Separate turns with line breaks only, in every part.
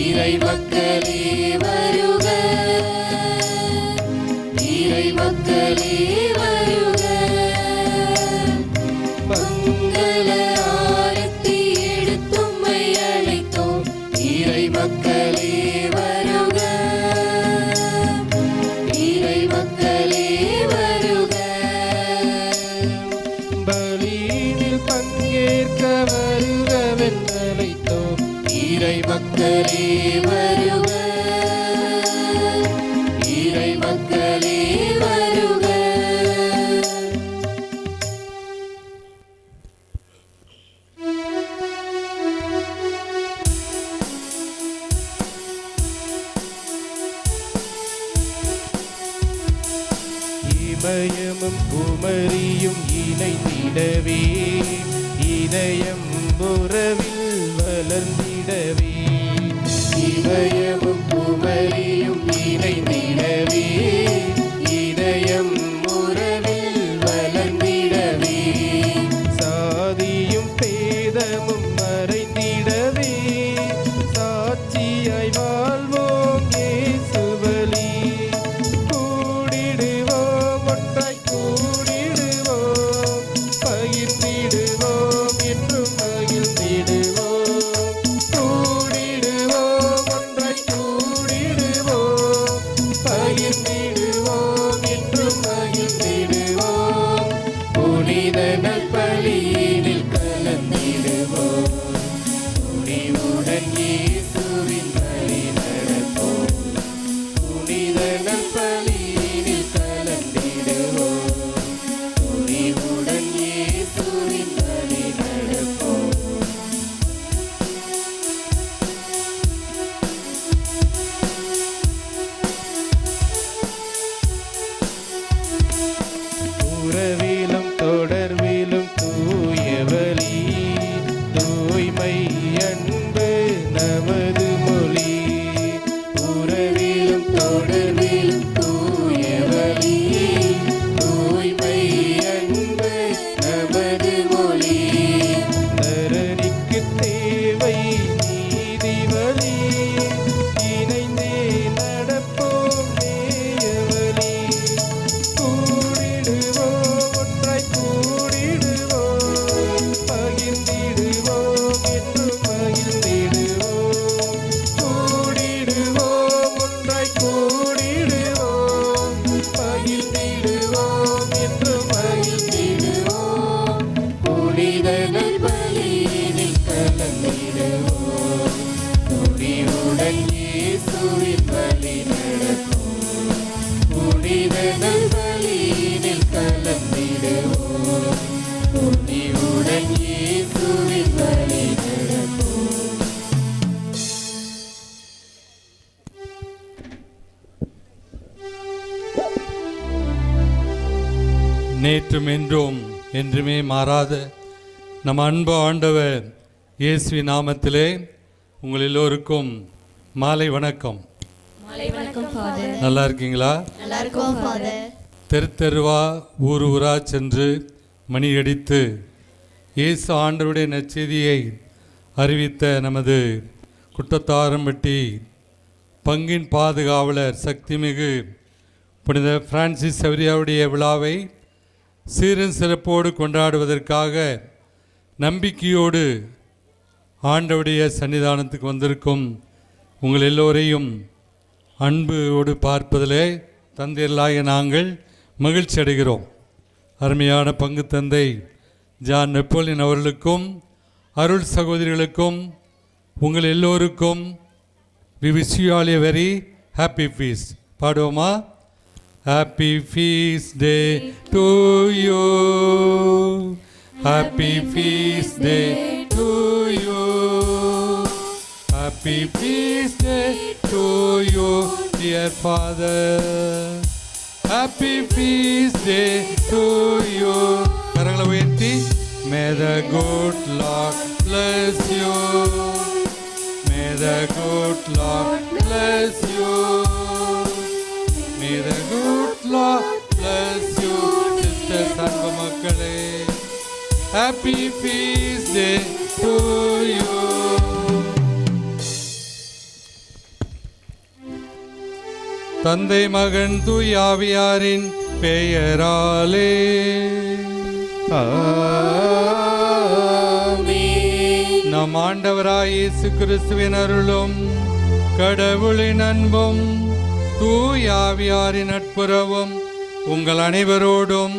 இறை மக்களே வருக, இறை மக்களே வருக. மங்கள ஆரத்தி எடுத்தும்மை அழைத்தோம். இறை மக்களே வருக, இறை மக்களே வருக. பலியினில் பங்கேற்க வருகவென்றழைத்தோம். இறை மக்களே வருக, இறை மக்களே வருக. இமயமும் குமரியும் இணைந்திடவே, இதயம் உறவில் வளர்ந்திடவே. இமயமும் குமரியும் இணைந்திடவே, இதயம் உறவில் வளர்ந்திடவே. சாதியும் பேதமும் மறைந்திடவே, சாட்சியாய் வாழ்வோம் இயேசுவழி. கூடிடுவோம், ஒன்றாய் கூடிடுவோம், பகிர்ந்திடுவோம், என்றும் மகிழ்ந்திடுவோம். கூடிடுவோம், ஒன்றாய் கூடிடுவோம், பகிர்ந்திடுவோம், என்றும் மகிழ்ந்திடுவோம். புனித நற்பலியினில் கலந்திடுவோம், துணிவுடன் இயேசுவின் வழி நடப்போம். புனித நற்பலியினில் கலந்திடுவோம், துணிவுடன் இயேசுவின் வழி நடப்போம். உறவிலும் தொடர்பிலும் தூயவழி, தூய்மை அன்பு நமது மொழி. உறவிலும் தொடர்பிலும் தூயவழி, தூய்மை அன்பு நமது மொழி. தரணிக்கு தேவை நீதி வழி, இணைந்தே நடப்போம் நேயவழி. கூடிடுவோம், ஒன்றாய் கூடிடுவோம், பகிர்ந்திடுவோம், என்றும் மகிழ்ந்திடுவோம். கூடிடுவோம், ஒன்றாய் கூடிடுவோம், பகிர்ந்திடுவோம், என்றும் மகிழ்ந்திடுவோம். புனித நற்பலியினில் கலந்திடுவோம், துணிவுடன் இயேசுவின் வழி நடப்போம். புனித நற்பலியினில் கலந்திடுவோம், துணிவுடன் இயேசுவின் வழி நடப்போம்.
நேற்றும் என்றும் என்றுமே மாறாத நம் அன்பு ஆண்டவர் இயேசுவின் நாமத்திலே உங்கள் எல்லோருக்கும் மாலை வணக்கம். நல்லா இருக்கீங்களா? தெரு தெருவா ஊர் ஊரா சென்று மணியடித்து இயேசு ஆண்டவருடைய நற்செய்தியை அறிவித்த நமது குட்டத்தாரம்பட்டி பங்கின் பாதுகாவலர் சக்திமிகு புனித பிரான்சிஸ் சவேரியாருடைய விழாவை சீரும் சிறப்போடு கொண்டாடுவதற்காக நம்பிக்கையோடு ஆண்டவருடைய சன்னிதானத்துக்கு வந்திருக்கும் உங்கள் எல்லோரையும் அன்போடு பார்ப்பதிலே தந்தையர்களாகிய நாங்கள் மகிழ்ச்சி அடைகிறோம். அருமையான பங்கு தந்தை ஜான் நெப்போலியன் அவர்களுக்கும் அருள் சகோதரிகளுக்கும் உங்கள் எல்லோருக்கும் we wish you all a very happy feast. பாடுவோமா? Happy feast day to you, happy feast day to you, happy feast day to you dear father, happy feast day to you. கரங்களை உயர்த்தி may the good Lord bless you, may the good Lord bless you, may the good Lord bless you. Sisters and மக்களே, happy feast day to you. தந்தை மகன் தூயாவியாரின் பெயராலே நம் ஆண்டவராய் இயேசு கிறிஸ்துவின் அருளும் கடவுளின் அன்பும் தூயாவியாரின் நட்புறவும் உங்கள் அனைவரோடும்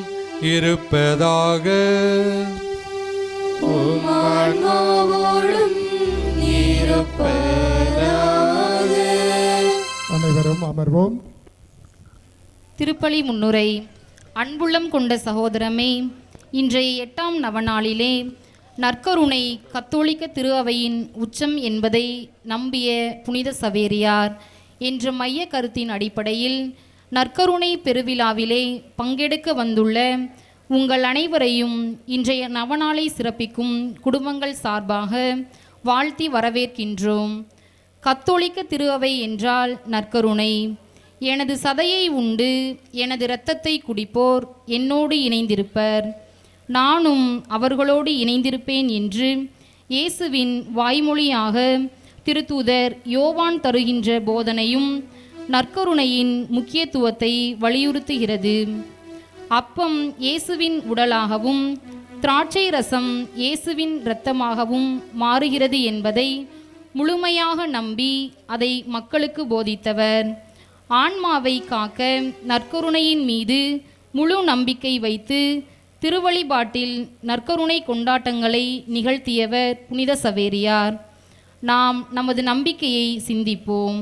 இருப்பதாக.
அனைவரும் அமர்வோம்.
திருப்பலி முன்னுரை. அன்புள்ளம் கொண்ட சகோதரமே, இன்றைய 8ஆம் நவநாளிலே நற்கருணை கத்தோலிக்க திரு அவையின் உச்சம் என்பதை நம்பிய புனித சவேரியார் என்ற மைய கருத்தின் அடிப்படையில் நற்கருணை பெருவிழாவிலே பங்கெடுக்க வந்துள்ள உங்கள் அனைவரையும் இன்றைய நவநாளை சிறப்பிக்கும் குடும்பங்கள் சார்பாக வாழ்த்தி வரவேற்கின்றோம். கத்தோலிக்க திரு அவை என்றால் நற்கருணை. எனது சதையை உண்டு எனது இரத்தத்தை குடிப்போர் என்னோடு இணைந்திருப்பர், நானும் அவர்களோடு இணைந்திருப்பேன் என்று இயேசுவின் வாய்மொழியாக திருத்தூதர் யோவான் தருகின்ற போதனையும் நற்கருணையின் முக்கியத்துவத்தை வலியுறுத்துகிறது. அப்பம் இயேசுவின் உடலாகவும் திராட்சை ரசம் இயேசுவின் இரத்தமாகவும் மாறுகிறது என்பதை முழுமையாக நம்பி அதை மக்களுக்கு போதித்தவர். ஆன்மாவை காக்க நற்கருணையின் மீது முழு நம்பிக்கை வைத்து திருவழிபாட்டில் நற்கருணை கொண்டாட்டங்களை நிகழ்த்தியவர் புனித சவேரியார். நாம் நமது நம்பிக்கையை சிந்திப்போம்.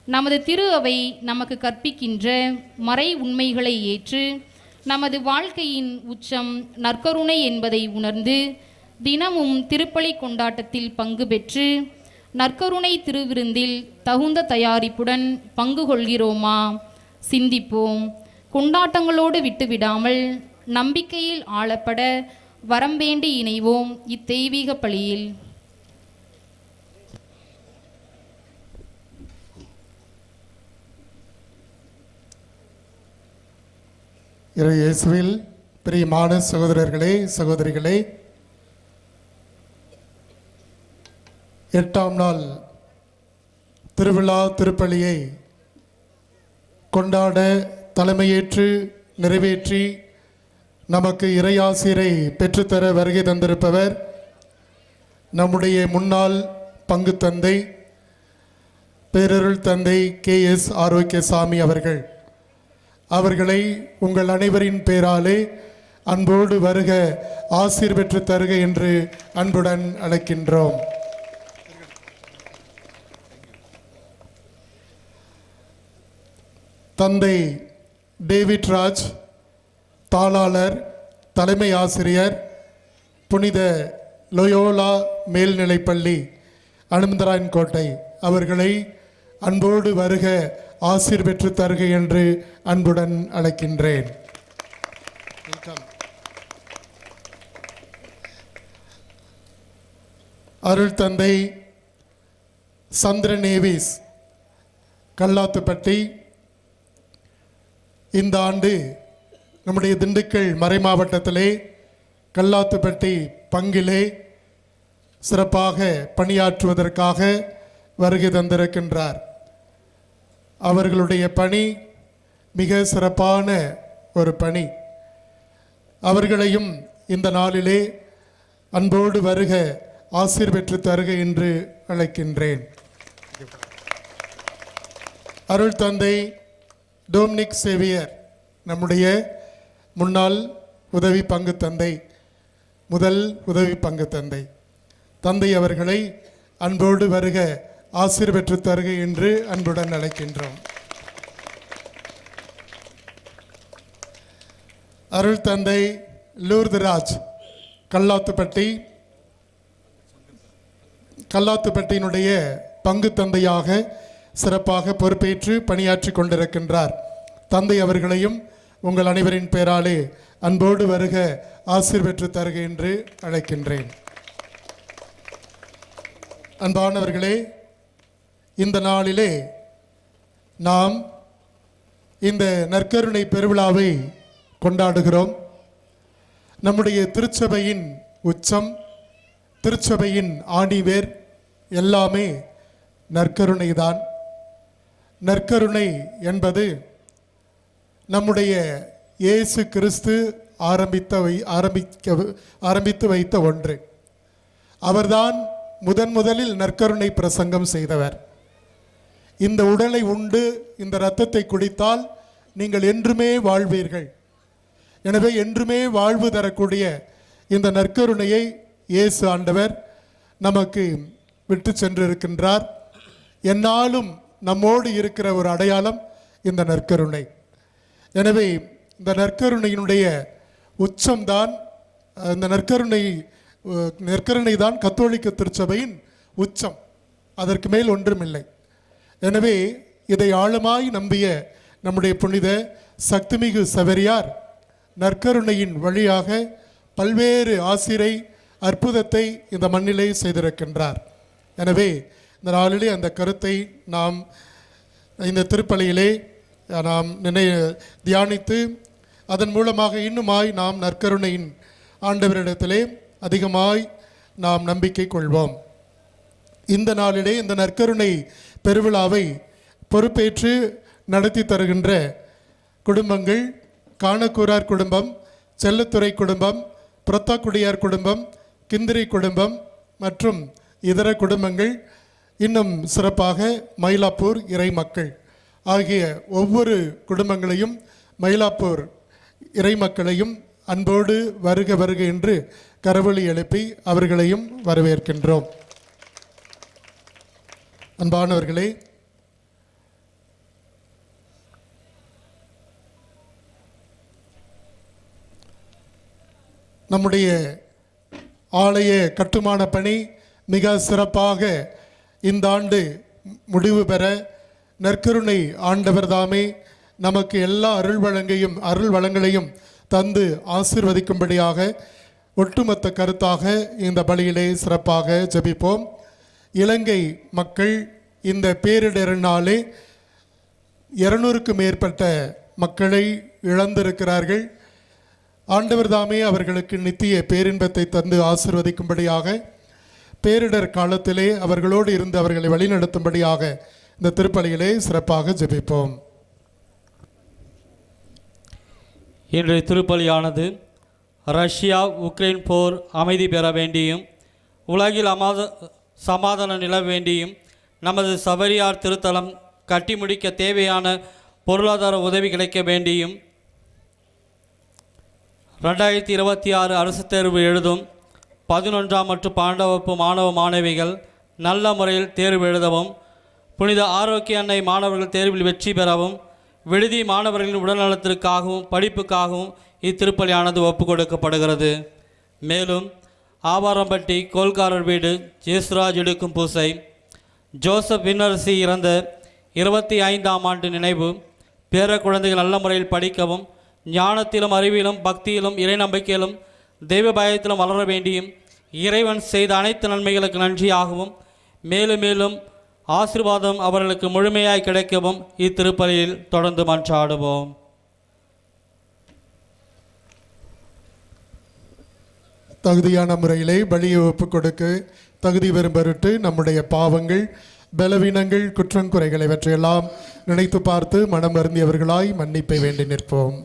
நமது திரு அவை நமக்கு கற்பிக்கின்ற மறை உண்மைகளை ஏற்று நமது வாழ்க்கையின் உச்சம் நற்கருணை என்பதை உணர்ந்து தினமும் திருப்பலி கொண்டாட்டத்தில் பங்கு பெற்று நற்கருணை திருவிருந்தில் தகுந்த தயாரிப்புடன் பங்கு கொள்கிறோமா? சிந்திப்போம். கொண்டாட்டங்களோடு விட்டுவிடாமல் நம்பிக்கையில் ஆளப்பட வரம்பேண்டி இணைவோம் இத்தெய்வீக பலியில்.
இயேசுவில் பிரியமான சகோதரர்களே, சகோதரிகளே, 8ஆம் நாள் திருவிழா திருப்பலியை கொண்டாட தலைமையேற்று நிறைவேற்றி நமக்கு இறையாசிரை பெற்றுத்தர வருகை தந்திருப்பவர் நம்முடைய முன்னாள் பங்கு தந்தை பேரருள் தந்தை KS ஆரோக்கியசாமி அவர்கள். அவர்களை உங்கள் அனைவரின் பேராலே அன்போடு வருக, ஆசீர் பெற்று தருக என்று அன்புடன் அழைக்கின்றோம். தந்தை டேவிட் ராஜ், தாளாளர், தலைமை ஆசிரியர், புனித லோயோலா மேல்நிலைப்பள்ளி அனுமந்தராயன்கோட்டை அவர்களை அன்போடு வருக, ஆசீர் பெற்று தருக என்று அன்புடன் அழைக்கின்றேன். அருள் தந்தை சந்திரநேவிஸ் கல்லாத்துப்பட்டி இந்த ஆண்டு நம்முடைய திண்டுக்கல் மறை மாவட்டத்திலே கல்லாத்துப்பட்டி பங்கிலே சிறப்பாக பணியாற்றுவதற்காக வருகை தந்திருக்கின்றார். அவர்களுடைய பணி மிக சிறப்பான ஒரு பணி. அவர்களையும் இந்த நாளிலே அன்போடு வருக, ஆசீர் பெற்று தருக என்று அழைக்கின்றேன். அருள் தந்தை டோம்னிக் சேவியர், நம்முடைய முன்னாள் உதவி பங்கு தந்தை, முதல் உதவி பங்கு தந்தை, தந்தை அவர்களை அன்போடு வருக, ஆசீர் பெற்று தருக என்று அன்புடன் அழைக்கின்றோம். அருள் தந்தை லூர்துராஜ் கல்லாத்துப்பட்டியினுடைய பங்கு தந்தையாக சிறப்பாக பொறுப்பேற்று பணியாற்றி கொண்டிருக்கின்றார். தந்தை அவர்களையும் உங்கள் அனைவரின் பேராலே அன்போடு வருக, ஆசீர் பெற்று தருக என்று அழைக்கின்றேன். அன்பானவர்களே, இந்த நாளிலே நாம் இந்த நற்கருணை பெருவிழாவை கொண்டாடுகிறோம். நம்முடைய திருச்சபையின் உச்சம், திருச்சபையின் ஆணிவேர் எல்லாமே நற்கருணைதான். நற்கருணை என்பது நம்முடைய இயேசு கிறிஸ்து ஆரம்பித்து வைத்த ஒன்று. அவர்தான் முதலில் நற்கருணை பிரசங்கம் செய்தவர். இந்த உடலை உண்டு இந்த இரத்தத்தை குடித்தால் நீங்கள் என்றுமே வாழ்வீர்கள். எனவே என்றுமே வாழ்வு தரக்கூடிய இந்த நற்கருணையை இயேசு ஆண்டவர் நமக்கு விட்டு சென்றிருக்கின்றார். என்னாலும் நம்மோடு இருக்கிற ஒரு அடையாளம் இந்த நற்கருணை. எனவே இந்த நற்கருணையினுடைய உச்சம்தான், இந்த நற்கருணை தான் கத்தோலிக்க திருச்சபையின் உச்சம். அதற்கு மேல் ஒன்றுமில்லை. எனவே இதை ஆழமாய் நம்பிய நம்முடைய புனித சக்திமிகு சவேரியார் நற்கருணையின் வழியாக பல்வேறு ஆசிரை அற்புதத்தை இந்த மண்ணிலே செய்திருக்கின்றார். எனவே இந்த நாளிலே அந்த கருத்தை நாம் இந்த திருப்பலியிலே நாம் தியானித்து அதன் மூலமாக இன்னுமாய் நாம் நற்கருணையின் ஆண்டவரிடத்திலே அதிகமாய் நாம் நம்பிக்கை கொள்வோம். இந்த நாளிலே இந்த நற்கருணை பெருவிழாவை பொறுப்பேற்று நடத்தி தருகின்ற குடும்பங்கள் காணக்கூரார் குடும்பம், செல்லத்துறை குடும்பம், புறத்தாக்குடியார் குடும்பம், கிந்திரி குடும்பம் மற்றும் இதர குடும்பங்கள், இன்னும் சிறப்பாக மயிலாப்பூர் இறை மக்கள் ஆகிய ஒவ்வொரு குடும்பங்களையும் மயிலாப்பூர் இறை மக்களையும் அன்போடு வருக வருக என்று கரவொலி எழுப்பி அவர்களையும் வரவேற்கின்றோம். அன்பானவர்களே, நம்முடைய ஆலய கட்டுமான பணி மிக சிறப்பாக இந்த ஆண்டு முடிவு பெற நற்கருணை ஆண்டவர் தாமே நமக்கு எல்லா அருள் வளங்களையும் தந்து ஆசீர்வதிக்கும்படியாக ஒட்டுமொத்த கருத்தாக இந்த பலியிலே சிறப்பாக ஜெபிப்போம். இலங்கை மக்கள் இந்த பேரிடரினாலே 200க்கும் மேற்பட்ட மக்களை இழந்திருக்கிறார்கள். ஆண்டவர் தாமே அவர்களுக்கு நித்திய பேரின்பத்தை தந்து ஆசீர்வதிக்கும்படியாக பேரிடர் காலத்திலே அவர்களோடு இருந்து அவர்களை வழிநடத்தும்படியாக இந்த திருப்பலியிலே சிறப்பாக ஜெபிப்போம்.
இன்றைய திருப்பலியானது ரஷ்யா உக்ரைன் போர் அமைதி பெற வேண்டியும் உலகில் சமாதான நிலவ வேண்டியும் நமது சவேரியார் திருத்தலம் கட்டி முடிக்க தேவையான பொருளாதார உதவி கிடைக்க வேண்டியும் 2026 அரசு தேர்வு எழுதும் 11ஆம் மற்றும் 12ஆம் வகுப்பு மாணவ மாணவிகள் நல்ல முறையில் தேர்வு எழுதவும், புனித ஆரோக்கிய அன்னை மாணவர்கள் தேர்வில் வெற்றி பெறவும், விடுதி மாணவர்களின் உடல்நலத்திற்காகவும் படிப்புக்காகவும் இத்திருப்பலியானது ஒப்பு கொடுக்கப்படுகிறது. மேலும் ஆவாரம்பட்டி கோல்காரர் வீடு ஜேசுராஜ் எடுக்கும் பூசை, ஜோசப் விண்ணரசி இறந்த 25ஆம் ஆண்டு நினைவு, பேர குழந்தைகள் நல்ல முறையில் படிக்கவும், ஞானத்திலும் அறிவிலும் பக்தியிலும் இறை நம்பிக்கையிலும் தெய்வ பயத்திலும் வளர வேண்டியும், இறைவன் செய்த அனைத்து நன்மைகளுக்கு நன்றியாகவும், மேலும் மேலும் ஆசீர்வாதம் அவர்களுக்கு முழுமையாய் கிடைக்கவும் இத்திருப்பலியில் தொடர்ந்து மன்றாடுவோம்.
தகுதியான முறையிலே பலியை ஒப்புக் கொடுக்க தகுதி பெறும் பொருட்டு நம்முடைய பாவங்கள், பலவீனங்கள், குற்றங்குறைகளை இவற்றையெல்லாம் நினைத்து பார்த்து மனம் வருந்தியவர்களாய் மன்னிப்பை வேண்டி நிற்போம்.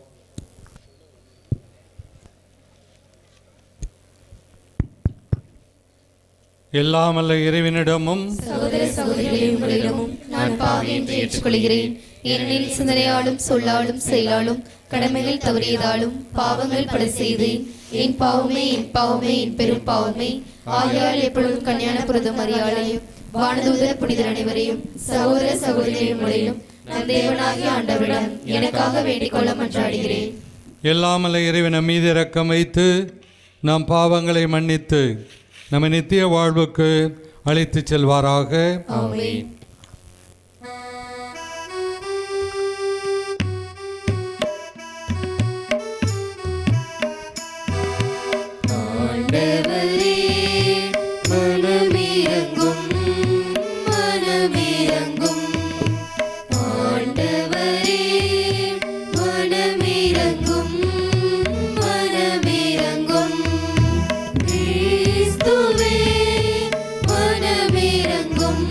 எல்லாமல்ல இறைவனிடமும்
சகோதர சகோதரிகளிடமும் நான் பாவி என்று ஏற்றுக்கொள்கிறேன். ஏனெனில் சிந்தனையாலும் சொல்லாலும் செயலாலும் கடமைகள் தவறியதாலும் பாவங்கள் பல செய்தேன். என் பாவமே என் பாவமே என் பெரும் பாவமே. ஆகையால் எப்பொழுதும் கல்யாண புரதம் அறியாளையும் வானதூதர் புனிதர் அனைவரையும் சகோதர சகோதரிகளிடம் நம் தேவனாகிய ஆண்டவரிடம் எனக்காக வேண்டிக் கொள்ள மன்றாடுகிறேன்.
எல்லாமல்ல இறைவன் மீது இரக்கம் வைத்து நம் பாவங்களை மன்னித்து நம்ம நித்திய வாழ்வுக்கு அழைத்து செல்வாராக.
ஆமென். ஆண்டவரே மனமிரங்கும் மனமிரங்கும். ஆண்டவரே மனமிரங்கும் மனமிரங்கும். கிறிஸ்துவே மனமிரங்கும்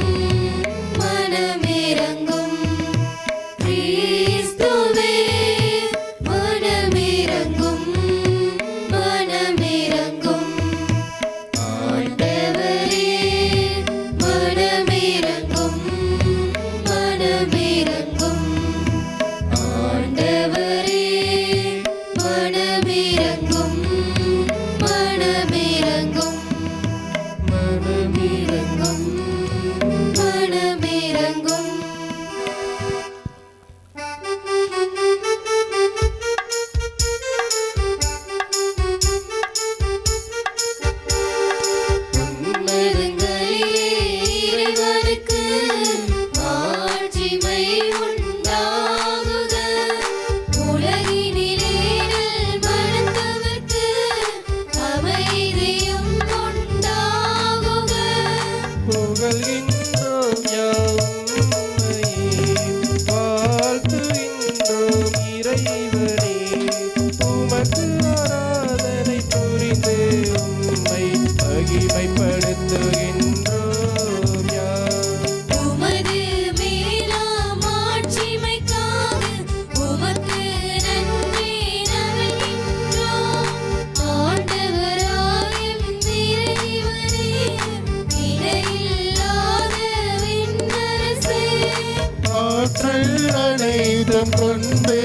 துன்பங்கள் அனைத்தும் கொண்டு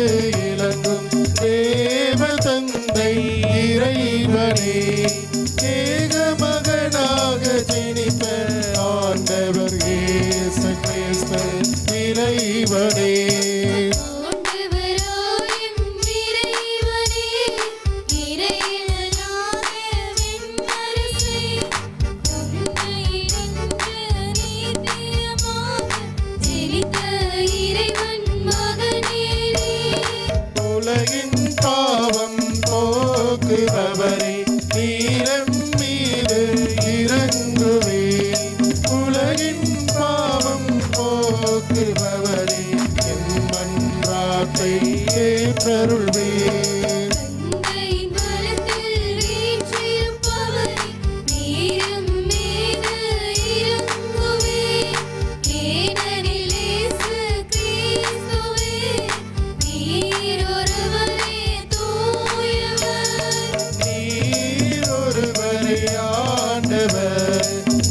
இலங்கும் தேவ தந்தை இறைவனே, ஏக மகனாக ஜனித்த ஆண்டவர் இயேசு கிறிஸ்து இறைவனே, உலகின் பாவம் போக்குபவரே, நீரம் மீது இறங்குவே, உலகின் பாவம் போக்குபவரே, என் மன்றாட்டை ஏற்றருள்வே.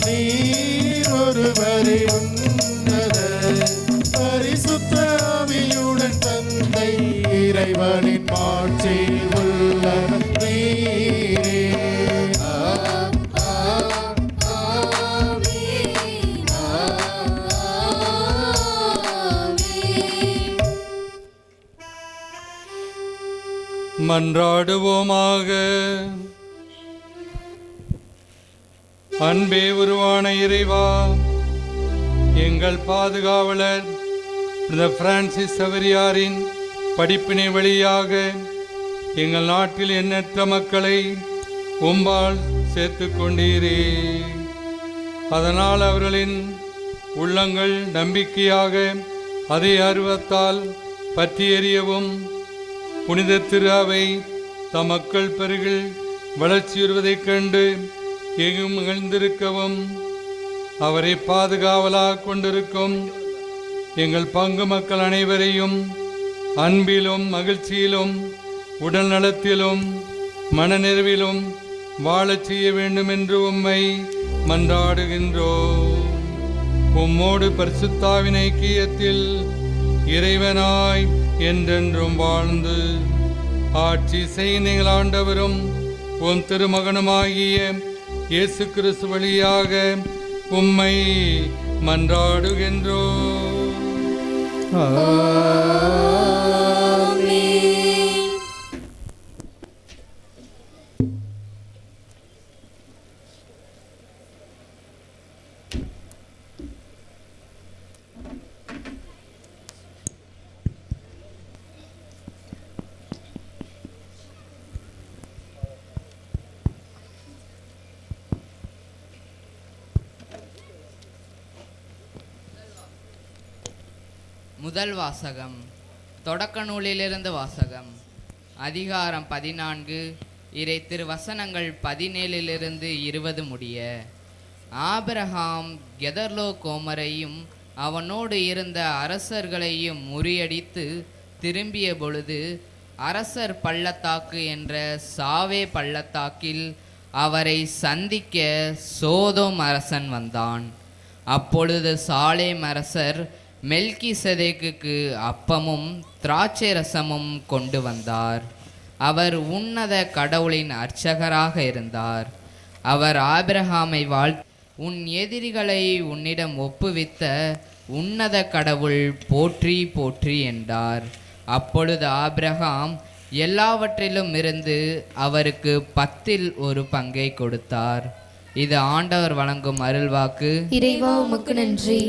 நீர் ஒருவரே உன்னத பரிசுத்த ஆவியுடன் தந்தை இறைவனின் மாட்சி உள்ளவர் நீரே.
மன்றாடுவோமாக. அன்பே உருவான இறைவா, எங்கள் பாதுகாவலர் புனித பிரான்சிஸ் சவேரியாரின் படிப்பினை வழியாக எங்கள் நாட்டில் எண்ணற்ற மக்களை உம்பால் சேர்த்து கொண்டீரே. அதனால் அவர்களின் உள்ளங்கள் நம்பிக்கையாக அதே ஆர்வத்தால் பற்றி எறியவும், புனித திரு அவை தம் மக்கள் பெருகில் வளர்ச்சியுறுவதைக் கண்டு எங்கும் மகிழ்ந்திருக்கவும், அவரை பாதுகாவலாக கொண்டிருக்கும் எங்கள் பங்கு மக்கள் அனைவரையும் அன்பிலும் மகிழ்ச்சியிலும் உடல் நலத்திலும் மனநிறைவிலும் வாழச் செய்ய வேண்டும் என்று உம்மை மன்றாடுகின்றோம். உம்மோடு பரிசுத்தாவின் ஐக்கியத்தில் இறைவனாய் என்றென்றும் வாழ்ந்து ஆட்சி செய்ய நீங்கள் ஆண்டவரும் உம் திருமகனுமாகிய இயேசு கிறிஸ்து வழியாக உம்மை மன்றாடுகின்றோம்.
முதல் வாசகம். தொடக்க நூலிலிருந்து வாசகம். அதிகாரம் 14, இறை திருவசனங்கள் 17 20 முடிய. ஆபிரகாம் கெதர்லோ கோமரையும் அவனோடு இருந்த அரசர்களையும் முறியடித்து திரும்பிய பொழுது, அரசர் பள்ளத்தாக்கு என்ற சாவே பள்ளத்தாக்கில் அவரை சந்திக்க சோதோம் அரசன் வந்தான். அப்பொழுது சாலேம் அரசர் மெல்கிசதேக்குக்கு அப்பமும் திராட்சை ரசமும் கொண்டு வந்தார். அவர் உன்னத கடவுளின் அர்ச்சகராக இருந்தார். அவர் ஆபிரகாமை உன் எதிரிகளை உன்னிடம் ஒப்புவித்த உன்னத கடவுள் போற்றி போற்றி என்றார். அப்பொழுது ஆபிரகாம் எல்லாவற்றிலும் இருந்து அவருக்கு 10 பங்கை கொடுத்தார். இது ஆண்டவர் வழங்கும் அருள்வாக்கு.
இறைவா உமக்கு நன்றி.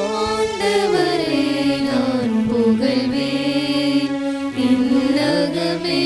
ஆண்டவரே நான் புகழ்வேன், விண்ணகமே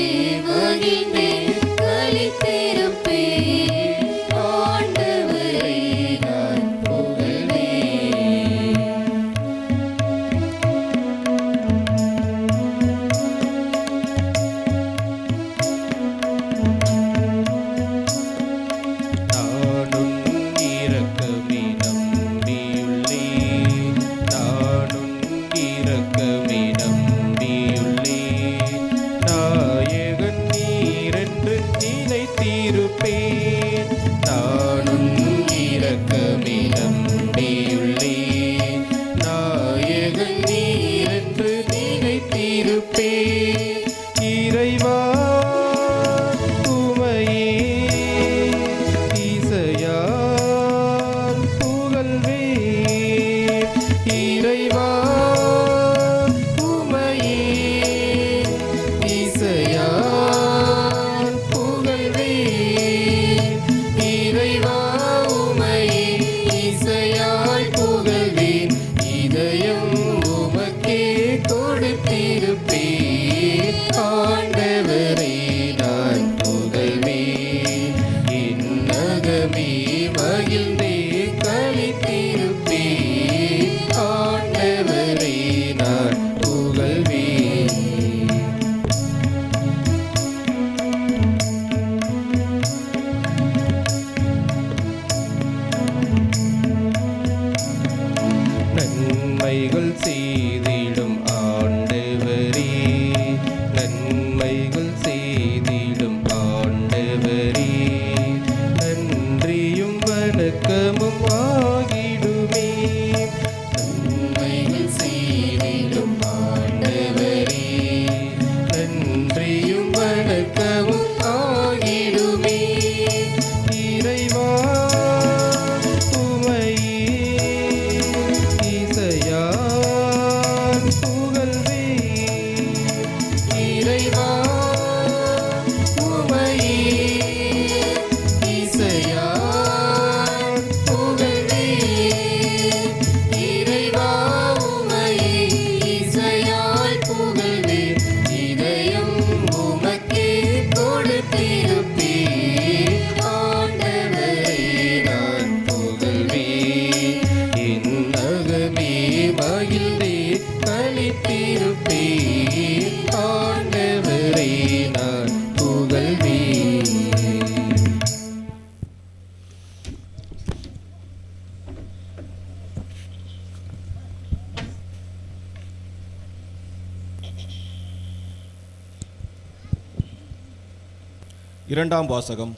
இரண்டாம் வாசகம்.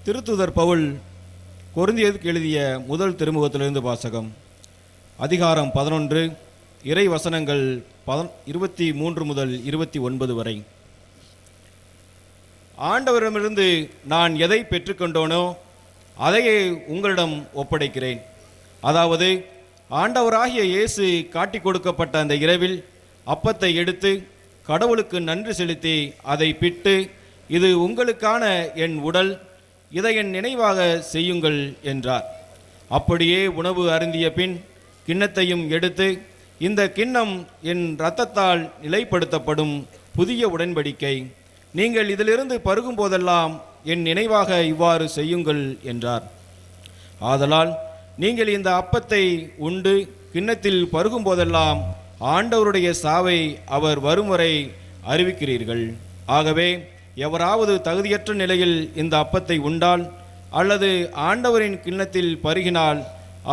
திருத்துதர் பவுல் கொரிந்தியருக்கு எழுதிய முதல் திருமுகத்திலிருந்து வாசகம். அதிகாரம் 11, இறை வசனங்கள் 23 முதல் 29 வரை. ஆண்டவரிடமிருந்து நான் எதை பெற்றுக்கொண்டோனோ அதையே உங்களிடம் ஒப்படைக்கிறேன். அதாவது, ஆண்டவராகிய இயேசு காட்டி கொடுக்கப்பட்ட அந்த இரவில் அப்பத்தை எடுத்து கடவுளுக்கு நன்றி செலுத்தி அதை பிட்டு, இது உங்களுக்கான என் உடல், இதை என் நினைவாக செய்யுங்கள் என்றார். அப்படியே உணவு அருந்திய பின் கிண்ணத்தையும் எடுத்து, இந்த கிண்ணம் என் இரத்தத்தால் நிலைப்படுத்தப்படும் புதிய உடன்படிக்கை, நீங்கள் இதிலிருந்து பருகும் போதெல்லாம் என் நினைவாக இவ்வாறு செய்யுங்கள் என்றார். ஆதலால் நீங்கள் இந்த அப்பத்தை உண்டு கிண்ணத்தில் பருகும் போதெல்லாம் ஆண்டவருடைய சாவை அவர் வரும் வரை அறிவிக்கிறீர்கள். ஆகவே எவராவது தகுதியற்ற நிலையில் இந்த அப்பத்தை உண்டால் அல்லது ஆண்டவரின் கிண்ணத்தில் பருகினால்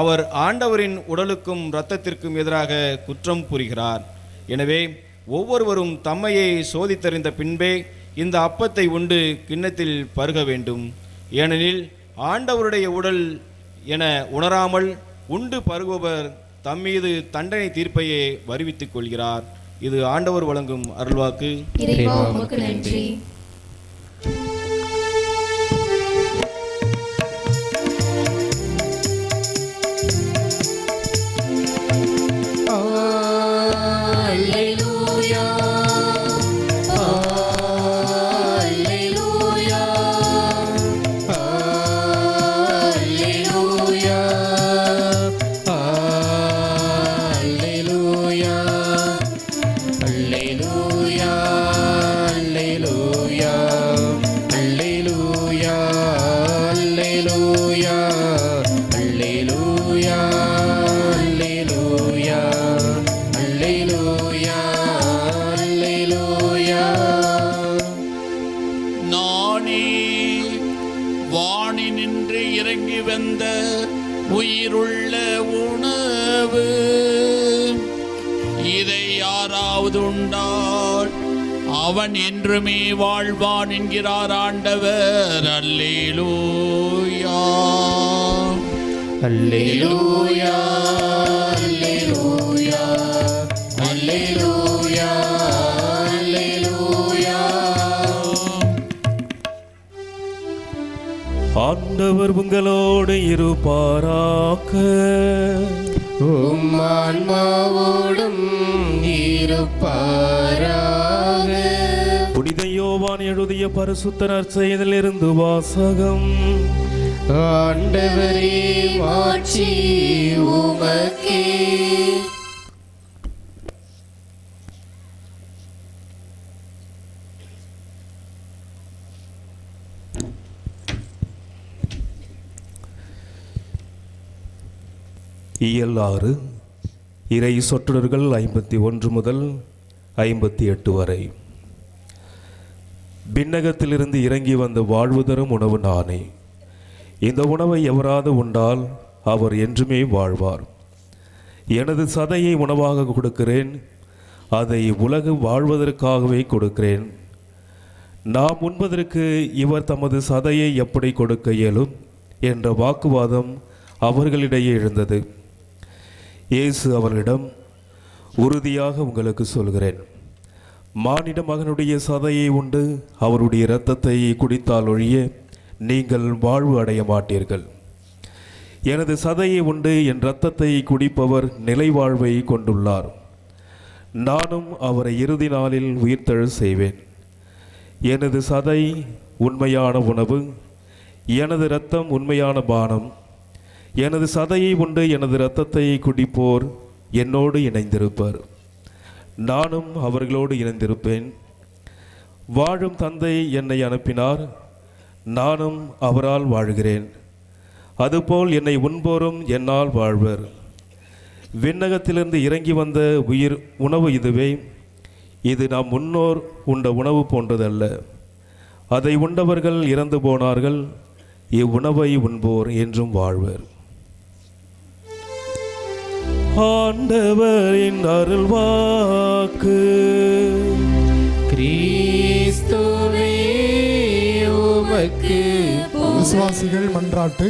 அவர் ஆண்டவரின் உடலுக்கும் இரத்தத்திற்கும் எதிராக குற்றம் புரிகிறார். எனவே ஒவ்வொருவரும் தம்மையே சோதித்தறிந்த பின்பே இந்த அப்பத்தை உண்டு கிண்ணத்தில் பருக வேண்டும். ஏனெனில் ஆண்டவருடைய உடல் என உணராமல் உண்டு பருகுபவர் தம்மீது தண்டனை தீர்ப்பையே வருவித்துக் கொள்கிறார். இது ஆண்டவர் வழங்கும் அருள்வாக்கு.
இறைவா, உமக்கு நன்றி.
உயிருள்ள உணவு, இதை யாராவது உண்டால் அவன் என்றுமே வாழ்வான் என்கிறார் ஆண்டவர். அல்லேலூயா, அல்லேலூயா, அல்லேலூயா, அல்லேலூயா, அல்லேலூயா.
ஆண்டவர் உங்களோடு இருப்பாராக.
உம் ஆன்மாவோடும் இருப்பாராக.
புனித யோவான் எழுதிய பரிசுத்த நற்செய்தியிலிருந்து வாசகம்.
ஆண்டவரே, மாட்சி உமக்கே.
இயல் 6 இறை சொற்றொடர்கள் 51 முதல் 58 வரை. விண்ணகத்திலிருந்து இறங்கி வந்த வாழ்வு தரும் உணவு நானே. இந்த உணவை எவராது உண்டால் அவர் என்றுமே வாழ்வார். எனது சதையை உணவாக கொடுக்கிறேன், அதை உலகு வாழ்வதற்காகவே கொடுக்கிறேன். நாம் உண்பதற்கு இவர் தமது சதையை எப்படி கொடுக்க இயலும் என்ற வாக்குவாதம் அவர்களிடையே எழுந்தது. இயேசு அவர்களிடம், உறுதியாக உங்களுக்கு சொல்கிறேன், மானிட மகனுடைய சதையை உண்டு அவருடைய இரத்தத்தை குடித்தால் ஒழிய நீங்கள் வாழ்வு அடைய மாட்டீர்கள். எனது சதையை உண்டு என் இரத்தத்தை குடிப்பவர் நிலை வாழ்வை கொண்டுள்ளார். நானும் அவரை இறுதி நாளில் உயிர்த்தெழச் செய்வேன். எனது சதை உண்மையான உணவு, எனது இரத்தம் உண்மையான பானம். எனது சதையை உண்டு எனது இரத்தத்தை குடிப்போர் என்னோடு இணைந்திருப்பர், நானும் அவர்களோடு இணைந்திருப்பேன். வாழும் தந்தை என்னை அனுப்பினார், நானும் அவரால் வாழ்கிறேன். அதுபோல் என்னை உண்போரும் என்னால் வாழ்வர். விண்ணகத்திலிருந்து இறங்கி வந்த உயிர் உணவு இதுவே. இது நாம் முன்னோர் உண்ட உணவு போன்றதல்ல. அதை உண்டவர்கள் இறந்து போனார்கள், இவ்வுணவை உண்போர் என்றும் வாழ்வர். ஆண்டவரின் அருள்வாக்கு.
கிறிஸ்துவே உமக்கு
விசுவாசிகள் மன்றாட்டு.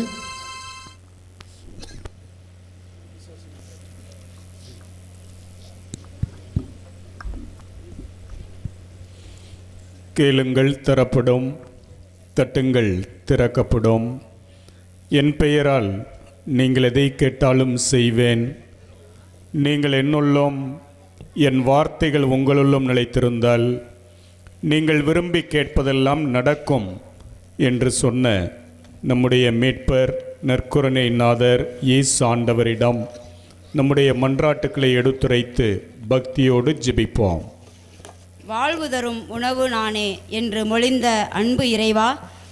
கேளுங்கள் தரப்படும், தட்டுங்கள் திறக்கப்படும். என் பெயரால் நீங்கள் எதை கேட்டாலும் செய்வேன். நீங்கள் என்னுள்ளும் என் வார்த்தைகள் உங்களுள்ளும் நிலைத்திருந்தால் நீங்கள் விரும்பி கேட்பதெல்லாம் நடக்கும் என்று சொன்ன நம்முடைய மீட்பர் நற்கருணை நாதர் இயேசு ஆண்டவரிடம் நம்முடைய மன்றாட்டுக்களை எடுத்துரைத்து பக்தியோடு ஜெபிப்போம்.
வாழ்வு தரும் உணவு நானே என்று மொழிந்த அன்பு இறைவா,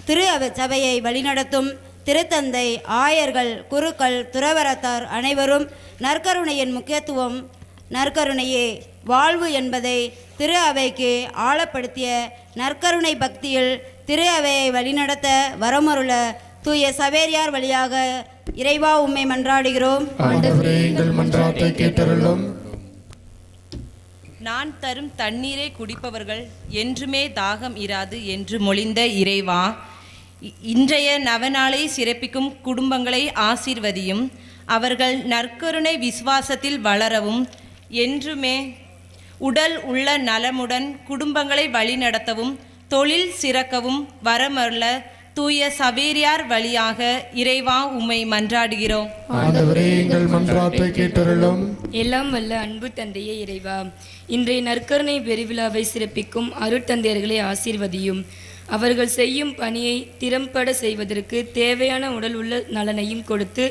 திரு சபையை வழிநடத்தும் திருத்தந்தை, ஆயர்கள், குருக்கள், துறவரத்தார் அனைவரும் நற்கருணையின் முக்கியத்துவம், நற்கருணையே வாழ்வு என்பதை திரு அவைக்கு ஆழப்படுத்திய நற்கருணை பக்தியில் திரு அவையை வழிநடத்த வரமருள தூய சவேரியார் வழியாக இறைவா உம்மை மன்றாடுகிறோம்.
ஆண்டவரே, எங்கள் மன்றாட்டை கேட்டருளும்.
நான் தரும் தண்ணீரை குடிப்பவர்கள் என்றுமே தாகம் இராது என்று மொழிந்த இறைவா, இன்றைய நவநாளை சிறப்பிக்கும் குடும்பங்களை ஆசீர்வதியும். அவர்கள் நற்கருணை விசுவாசத்தில் வளரவும் என்றுமே உடல் உள்ள நலமுடன் குடும்பங்களை வழிநடத்தவும் தொழில் சிறக்கவும் வரமருள தூய சவேரியார் வழியாக இறைவா உம்மை மன்றாடுகிறோம்.
ஆண்டவரே, எங்கள் மன்றாட்டை கேட்டருளும்.
எல்லாம் வல்ல அன்பு தந்தையே இறைவா, இன்றைய நற்கருணை பெருவிழாவை சிறப்பிக்கும் அருட்தந்தையர்களை ஆசீர்வதியும். அவர்கள் செய்யும் பணியை திறம்பட செய்வதற்கு தேவையான உடல் உள்ள நலனையும் கொடுத்து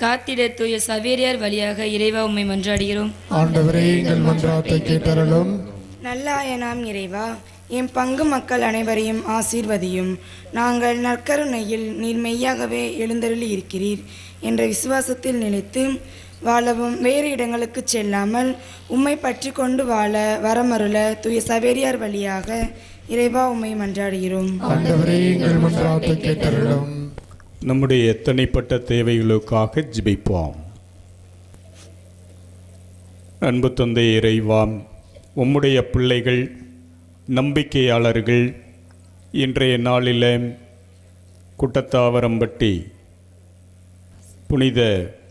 காத்திட தூய சவேரியார் வழியாக இறைவா உம்மை மன்றாடுகிறோம்.
ஆண்டவரே, எங்கள் மன்றாட்டை கேட்டருளும்.
நல்லாயனாம் இறைவா, என் பங்கு மக்கள் அனைவரையும் ஆசீர்வதியும். நாங்கள் நற்கருணையில் நீர் மெய்யாகவே எழுந்தருளி இருக்கிறீர் என்ற விசுவாசத்தில் நிலைத்து வாழவும் வேறு இடங்களுக்கு செல்லாமல் உம்மை பற்றி கொண்டு வாழ வரமருள தூய சவேரியார் வழியாக இறைவா உம்மை மன்றாடுகிறோம்.
ஆண்டவரே, எங்கள் மன்றாட்டை கேட்டருளும்.
நம்முடைய எத்தனைப்பட்ட தேவைகளுக்காக ஜெபிப்போம். அன்பு தந்தை இறைவா, உம்முடைய பிள்ளைகள் நம்பிக்கையாளர்கள் இன்றைய நாளில் குட்டத்தாவரம்பட்டி புனித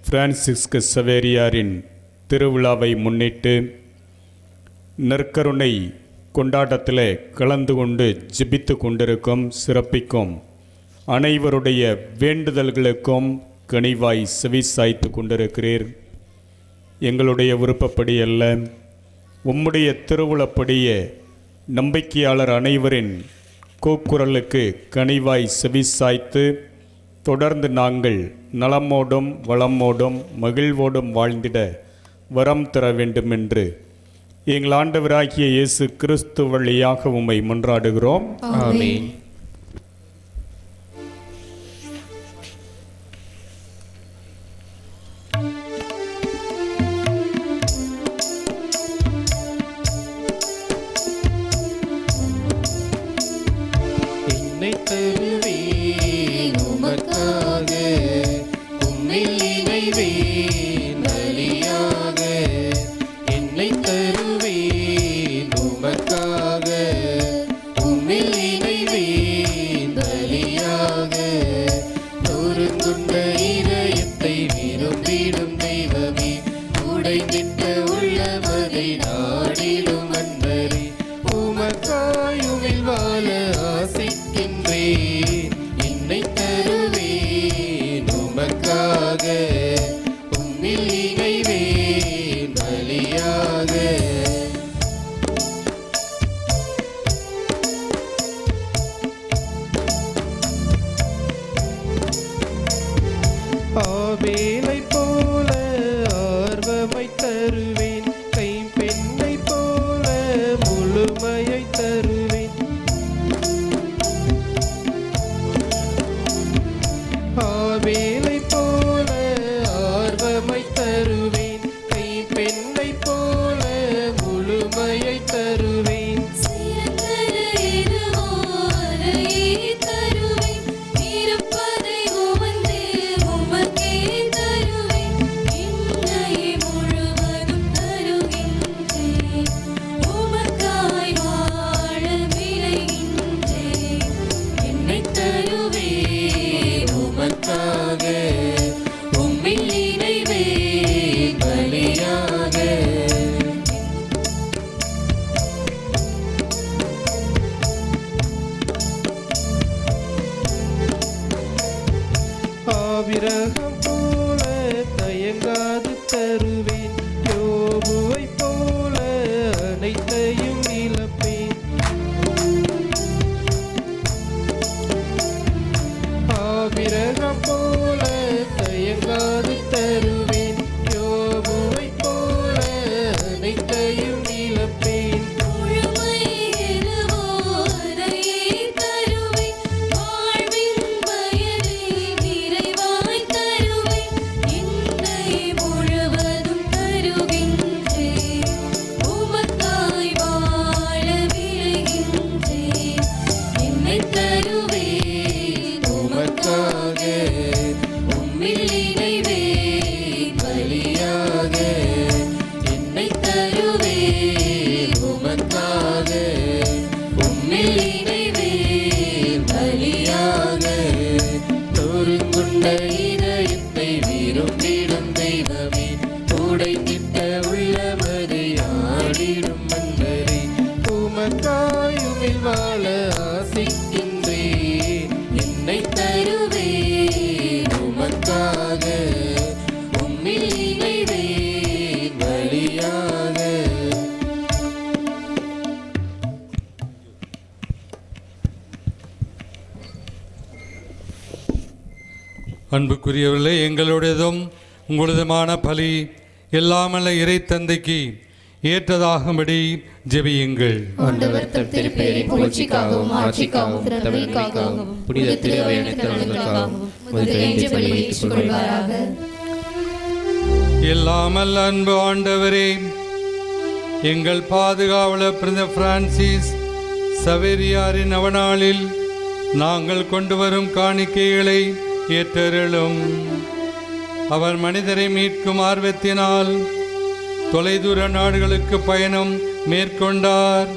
பிரான்சிஸ்கு சவேரியாரின் திருவிழாவை முன்னிட்டு நற்கருணை கொண்டாட்டத்தில் கலந்து கொண்டு ஜெபித்து கொண்டிருக்கும் சிறப்பிக்கும் அனைவருடைய வேண்டுதல்களுக்கும் கனிவாய் செவிசாய்த்து கொண்டிருக்கிறீர். எங்களுடைய விருப்பப்படி அல்ல, உம்முடைய திருவுளப்படிய நம்பிக்கையாளர் அனைவரின் கூக்குரலுக்கு கனிவாய் செவிசாய்த்து தொடர்ந்து நாங்கள் நலமோடும் வளமோடும் மகிழ்வோடும் வாழ்ந்திட வரம் தர வேண்டுமென்று எங்கள் ஆண்டவராகிய இயேசு கிறிஸ்து வழியாக உம்மை மன்றாடுகிறோம்.
ஆமென். என்னை தருவேன் உமக்காக, உம்மில் இணைவேன் பலியாக. என்னை தருவேன் உமக்காக, உம்மில் இணைவேன் பலியாக. நொறுங்குண்ட இதயத்தை விரும்பிடும் தெய்வமே, உடைந்திட்ட உள்ளமதை நாடிடும் அன்பரே, உமக்காயுமில் வாழ ஆசிக்கின்றேன். ஆபிரகம் போல தயங்காது தருவேன், யோபுவை போல அனைத்தையும் இழப்பேன். ஆபிரகம் போல தயங்காது தருவேன், யோபுவை போல அனைத்தையும் இழப்பேன். இதயத்தை விரும்பிடும் தெய்வமே, உடைத்திட்ட உள்ளமதை ஆடிடும் மன்னரே, உமக்காயுமில் வாழ ஆசிக்கின்றேன். என்னை தருவேன் உமக்காக, உம்மில் இணைவேன் வழியாக.
அன்புக்குரியவர்களே, எங்களுடையதும் உங்களதுமான பலி எல்லாமல்ல இறை தந்தைக்கு ஏற்றதாகும்படி ஜெபியுங்கள்.
ஆண்டவர் தம் திருப்பெயரின் புகழ்ச்சிக்காகவும் ஆட்சிக்காகவும் திறமைக்காகவும் புனித திருவையாகவும் பலியை ஏற்றுக்கொள்வாராக.
எல்லாமல்ல அன்பு ஆண்டவரே, எங்கள் பாதுகாவலர் புனித பிரான்சிஸ் சவேரியாரின் நவநாளில் நாங்கள் கொண்டு வரும் காணிக்கைகளை ஏற்றருளும். அவர் மனிதரை மீட்கும் ஆர்வத்தினால் தொலைதூர நாடுகளுக்கு பயணம் மேற்கொண்டார்.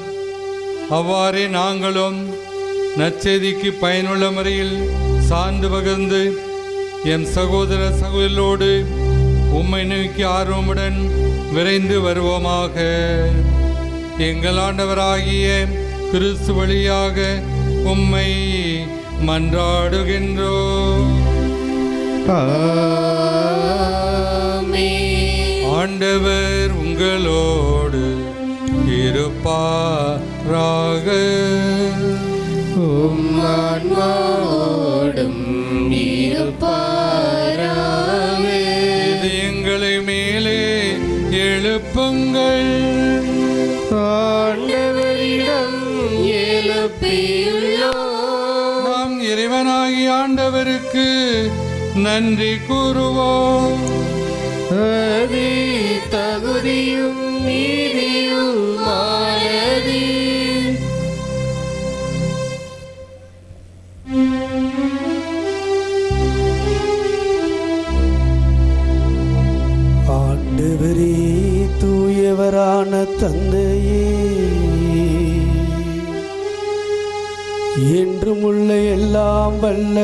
அவ்வாறே நாங்களும் நற்செய்திக்கு பயனுள்ள முறையில் சான்று பகிர்ந்து எம் சகோதர சகோதரோடு உம்மை நோக்கி ஆர்வமுடன் விரைந்து வருவோமாக. எங்கள் ஆண்டவராகிய கிறிஸ்து வழியாக உம்மை மன்றாடுகின்றோம். ஆண்டவர் உங்களோடு இருப்பாராக.
ஆன்மாவோடும் இருப்பாராக.
இது எங்களை மேலே எழுப்புங்கள்.
ஆண்டவரிடம் எழுப்பியுள்ளோம்.
நாம் இறைவனாகிய ஆண்டவருக்கு நன்றி கூறுவோம்.
அது தகுதியும் நீதியுமானது.
ஆண்டவரே, தூயவரான தந்தையே, என்றும் உள்ள எல்லாம் வல்ல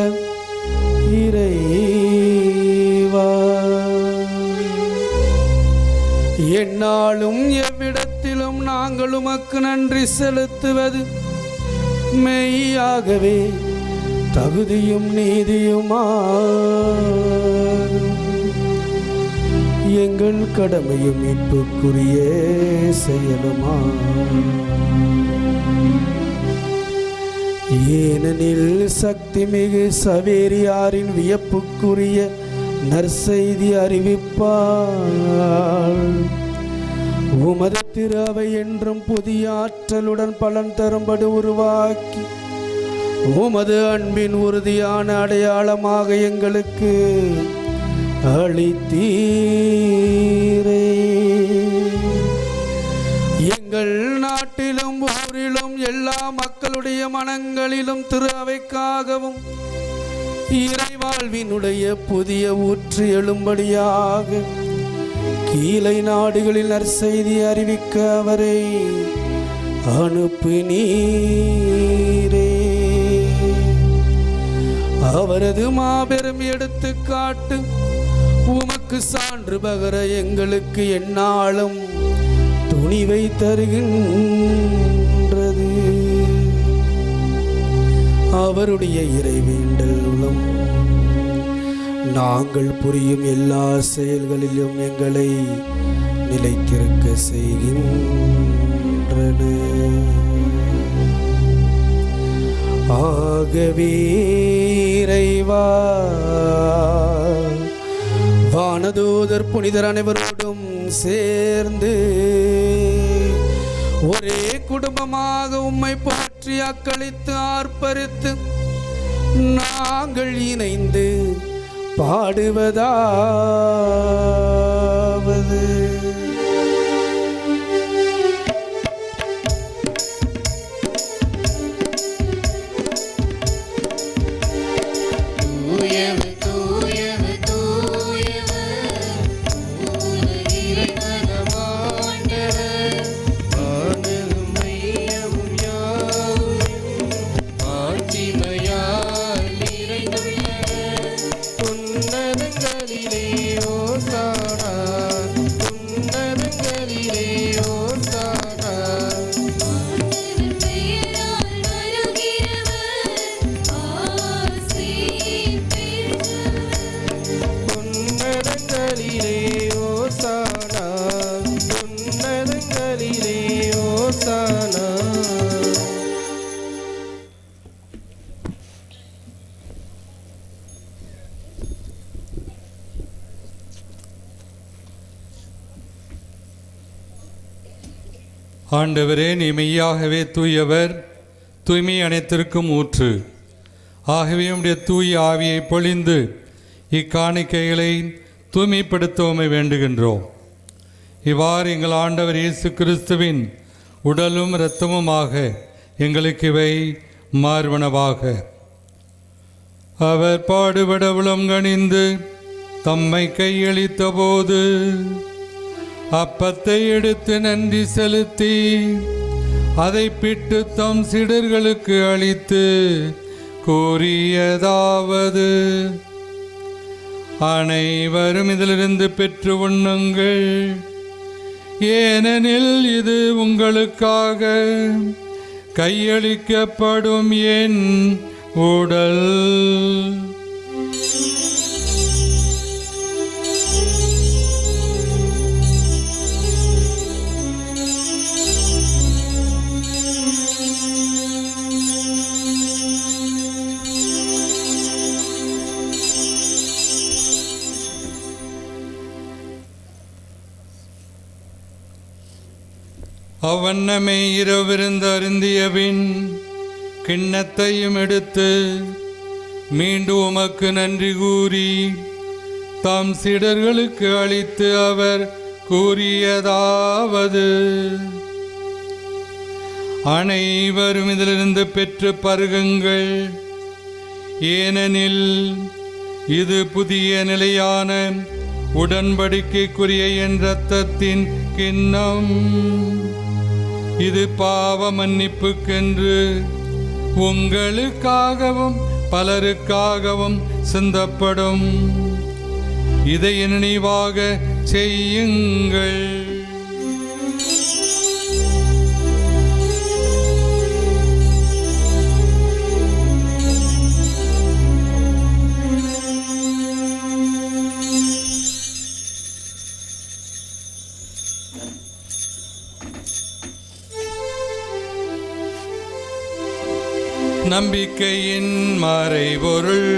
இறைவா, எந்நாளும் எவ்விடத்திலும் நாங்கள் உமக்கு நன்றி செலுத்துவது மெய்யாகவே தகுதியும் நீதியுமாகும். எங்கள் கடமையும் மீட்புக்குரிய செயலுமாகும். ஏனெனில் சக்தி மிகு சவேரியாரின் வியப்புக்குரிய நற்செய்தி அறிவிப்பால் உமது திரு அவை என்றும் புதிய ஆற்றலுடன் பலன் தரும்படி உருவாக்கி உமது அன்பின் உறுதியான அடையாளமாக எங்களுக்கு அளித்தீரே. எங்கள் நாட்டிலும் ஊரிலும் எல்லா மக்களுடைய மனங்களிலும் திரு அவைக்காகவும் இறைவாழ்வினுடைய புதிய ஊற்று எழும்படியாக கீழை நாடுகளில் நற்செய்தி அறிவிக்க அவரை அனுப்பினீரே. அவரது மாபெரும் எடுத்துக்காட்டு உமக்கு சான்று பகர எங்களுக்கு எந்நாளும் துணிவை தருகின்றது. அவருடைய இறைவேண்டல் உளம் நாங்கள் புரியும் எல்லா செயல்களிலும் எங்களை நிலைத்திருக்க செய்கின்றன. ஆகவே இறைவா, வானதூதர் புனிதர் அனைவரோடும் சேர்ந்து ஒரே குடும்பமாக உம்மை போற்றி அக்களித்து ஆர்ப்பரித்து நாங்கள் இணைந்து பாடுவதாவது:
ஆண்டவரே, நீ மெய்யாகவே தூயவர், தூய்மை அனைத்திற்கும் ஊற்று. ஆகவே உம்முடைய தூய ஆவியை பொழிந்து இக்காணிக்கைகளை தூய்மைப்படுத்தவுமை வேண்டுகின்றோம். இவ்வாறு எங்கள் ஆண்டவர் இயேசு கிறிஸ்துவின் உடலும் இரத்தமுமாக எங்களுக்கு இவை மார்பனவாக. அவர் பாடுபட உளங்கணிந்து தம்மை கையளித்த போது அப்பத்தை எடுத்து நன்றி செலுத்தி அதை பிட்டு தம் சீடர்களுக்கு அளித்து கூறியதாவது: அனைவரும் இதிலிருந்து பெற்று உண்ணுங்கள், ஏனெனில் இது உங்களுக்காக கையளிக்கப்படும் என் உடல். அவ்வண்ணமே இரவிருந்து அருந்தியபின் கிண்ணத்தையும் எடுத்து மீண்டும் உமக்கு நன்றி கூறி தாம் சீடர்களுக்கு அளித்து அவர் கூறியதாவது: அனைவரும் இதிலிருந்து பெற்று பருகுங்கள், ஏனெனில் இது புதிய நிலையான உடன்படிக்கைக்குரிய என் இரத்தத்தின் கிண்ணம். இது பாவ மன்னிப்புக்கென்று உங்களுக்காகவும் பலருக்காகவும் சிந்தப்படும். இதை நினைவாக செய்யுங்கள். நம்பிக்கையின் மறைபொருள்.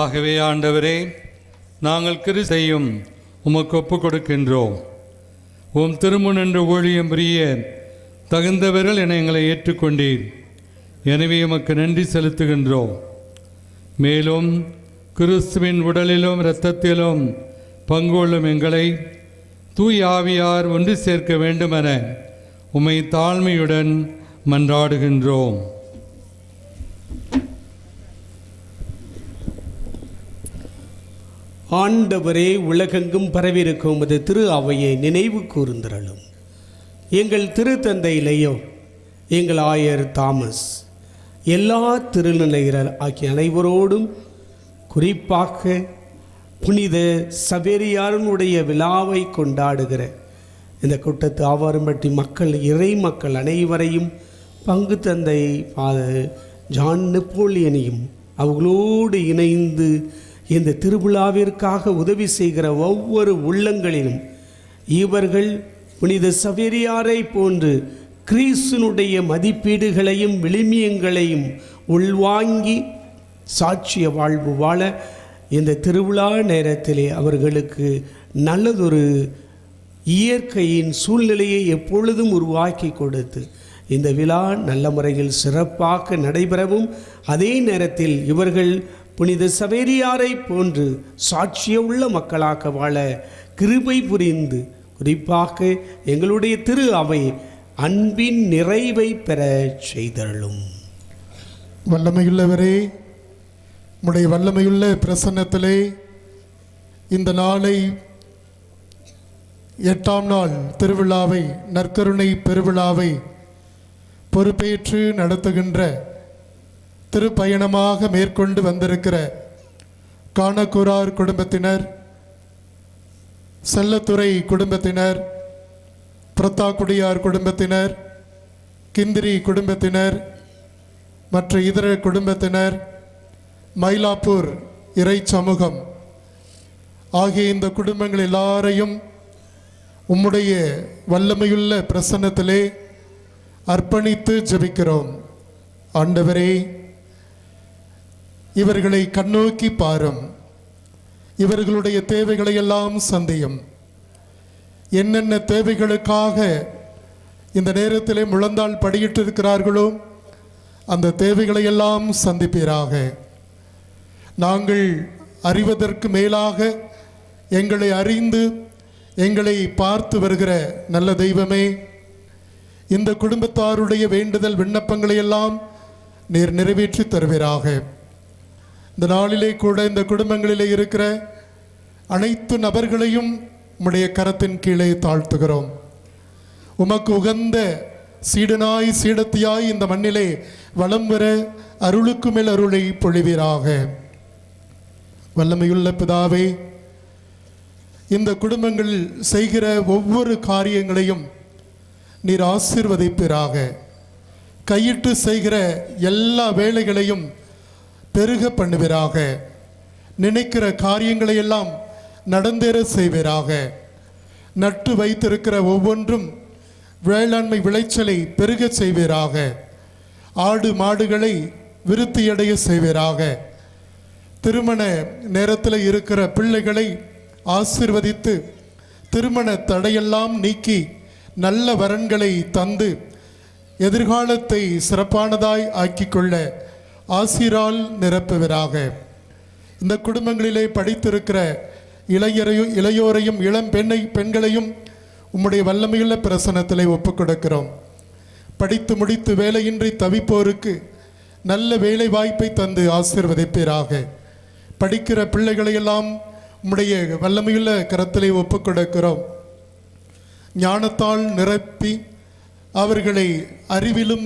ஆகவே ஆண்டவரே, நாங்கள் கிறிஸ்தையும் உமக்கு ஒப்புக் கொடுக்கின்றோம். உம் திருமுன் என்று ஊழியம் புரிய தகுந்தவர்கள் என எங்களை ஏற்றுக்கொண்டீர். எனவே உமக்கு நன்றி செலுத்துகின்றோம். மேலும் கிறிஸ்துவின் உடலிலும் இரத்தத்திலும் பங்கொள்ளும் எங்களை தூய் ஆவியார் ஒன்று சேர்க்க வேண்டுமென உம்மை தாழ்மையுடன் மன்றாடுகின்றோம்.
ஆண்டவரே, உலகெங்கும் பரவியிருக்கும் உமது திரு அவையை நினைவு கூர்ந்தருளும். எங்கள் திருத்தந்தை லியோ, எங்கள் ஆயர் தாமஸ், எல்லா திருநிலையர் ஆகிய அனைவரோடும், குறிப்பாக புனித சவேரியாரனுடைய விழாவை கொண்டாடுகிற இந்த கூட்டத்து ஆவாரம்பட்டி மக்கள், இறை மக்கள் அனைவரையும், பங்கு தந்தை ஃபாதர் ஜான் நெப்போலியனையும் அவர்களோடு இணைந்து இந்த திருவிழாவிற்காக உதவி செய்கிற ஒவ்வொரு உள்ளங்களிலும் இவர்கள் புனித சவேரியாரை போன்று கிறிஸ்துனுடைய மதிப்பீடுகளையும் விழுமியங்களையும் உள்வாங்கி சாட்சிய வாழ்வு வாழ இந்த திருவிழா நேரத்திலே அவர்களுக்கு நல்லதொரு இயற்கையின் சூழ்நிலையை எப்பொழுதும் உருவாக்கி கொடுத்து இந்த விழா நல்ல முறையில் சிறப்பாக நடைபெறவும், அதே நேரத்தில் இவர்கள் புனித சவேரியாரை போன்று சாட்சிய உள்ள மக்களாக வாழ கிருபை புரிந்து, குறிப்பாக எங்களுடைய திரு அவை அன்பின் நிறைவை பெற செய்தருளும்.
வல்லமையுள்ளவரே, உம்முடைய வல்லமையுள்ள பிரசன்னத்திலே இந்த நாளை 8ஆம் நாள் திருவிழாவை, நற்கருணை பெருவிழாவை பொறுப்பேற்று நடத்துகின்ற திருப்பயணமாக மேற்கொண்டு வந்திருக்கிற காணக்கூரார் குடும்பத்தினர், செல்லத்துறை குடும்பத்தினர், பிரத்தாக்குடியார் குடும்பத்தினர், கிந்திரி குடும்பத்தினர், மற்ற இதர குடும்பத்தினர், மயிலாப்பூர் இறை சமூகம் ஆகிய இந்த குடும்பங்கள் எல்லாரையும் உம்முடைய வல்லமையுள்ள பிரசன்னத்திலே அர்ப்பணித்து ஜெபிக்கிறோம். ஆண்டவரே, இவர்களை கண்ணோக்கி பாரும், இவர்களுடைய தேவைகளை எல்லாம் சந்தியும். என்னென்ன தேவைகளுக்காக இந்த நேரத்திலே முழந்தாள் படியிட்டு இருக்கிறார்களோ அந்த தேவைகளை எல்லாம் சந்திப்பீராக. நாங்கள் அறிவதற்கு மேலாக எங்களை அறிந்து எங்களை பார்த்து வருகிற நல்ல தெய்வமே, இந்த குடும்பத்தாருடைய வேண்டுதல் விண்ணப்பங்களை எல்லாம் நீர் நிறைவேற்றி தருவீராக. இந்த நாளிலே கூட இந்த குடும்பங்களிலே இருக்கிற அனைத்து நபர்களையும் உம்முடைய கரத்தின் கீழே தாழ்த்துகிறோம். உமக்கு உகந்த சீடனாய் சீடத்தியாய் இந்த மண்ணிலே வலம் வர அருளுக்கு மேல் அருளை பொழிவீராக. வல்லமையுள்ள பிதாவே, இந்த குடும்பங்கள் செய்கிற ஒவ்வொரு காரியங்களையும் நீர் ஆசீர்வதிப்பீராக. கையிட்டு செய்கிற எல்லா வேலைகளையும் பெருக பண்ணுவீராக. நினைக்கிற காரியங்களை எல்லாம் நடந்தேற செய்வீராக. நட்டு வைத்திருக்கிற ஒவ்வொன்றும் வேளாண்மை விளைச்சலை பெருக செய்வீராக. ஆடு மாடுகளை விருத்தியடைய செய்வீராக. திருமண நேரத்தில் இருக்கிற பிள்ளைகளை ஆசீர்வதித்து திருமண தடையெல்லாம் நீக்கி நல்ல வரன்களை தந்து எதிர்காலத்தை சிறப்பானதாய் ஆக்கிக்கொள்ள ஆசீரால் நிரப்புவீராக. இந்த குடும்பங்களிலே படித்திருக்கிற இளையோரையும் இளம் பெண்களையும் உம்முடைய வல்லமையுள்ள பிரசன்னத்திலே ஒப்புக் கொடுக்கிறோம். படித்து முடித்து வேலையின்றி தவிப்போருக்கு நல்ல வேலை வாய்ப்பை தந்து ஆசீர்வதிப்பீராக. படிக்கிற பிள்ளைகளையெல்லாம் உம்முடைய வல்லமையுள்ள கரத்திலே ஒப்புக் கொடுக்கிறோம். ஞானத்தால் நிரப்பி அவர்களை அறிவிலும்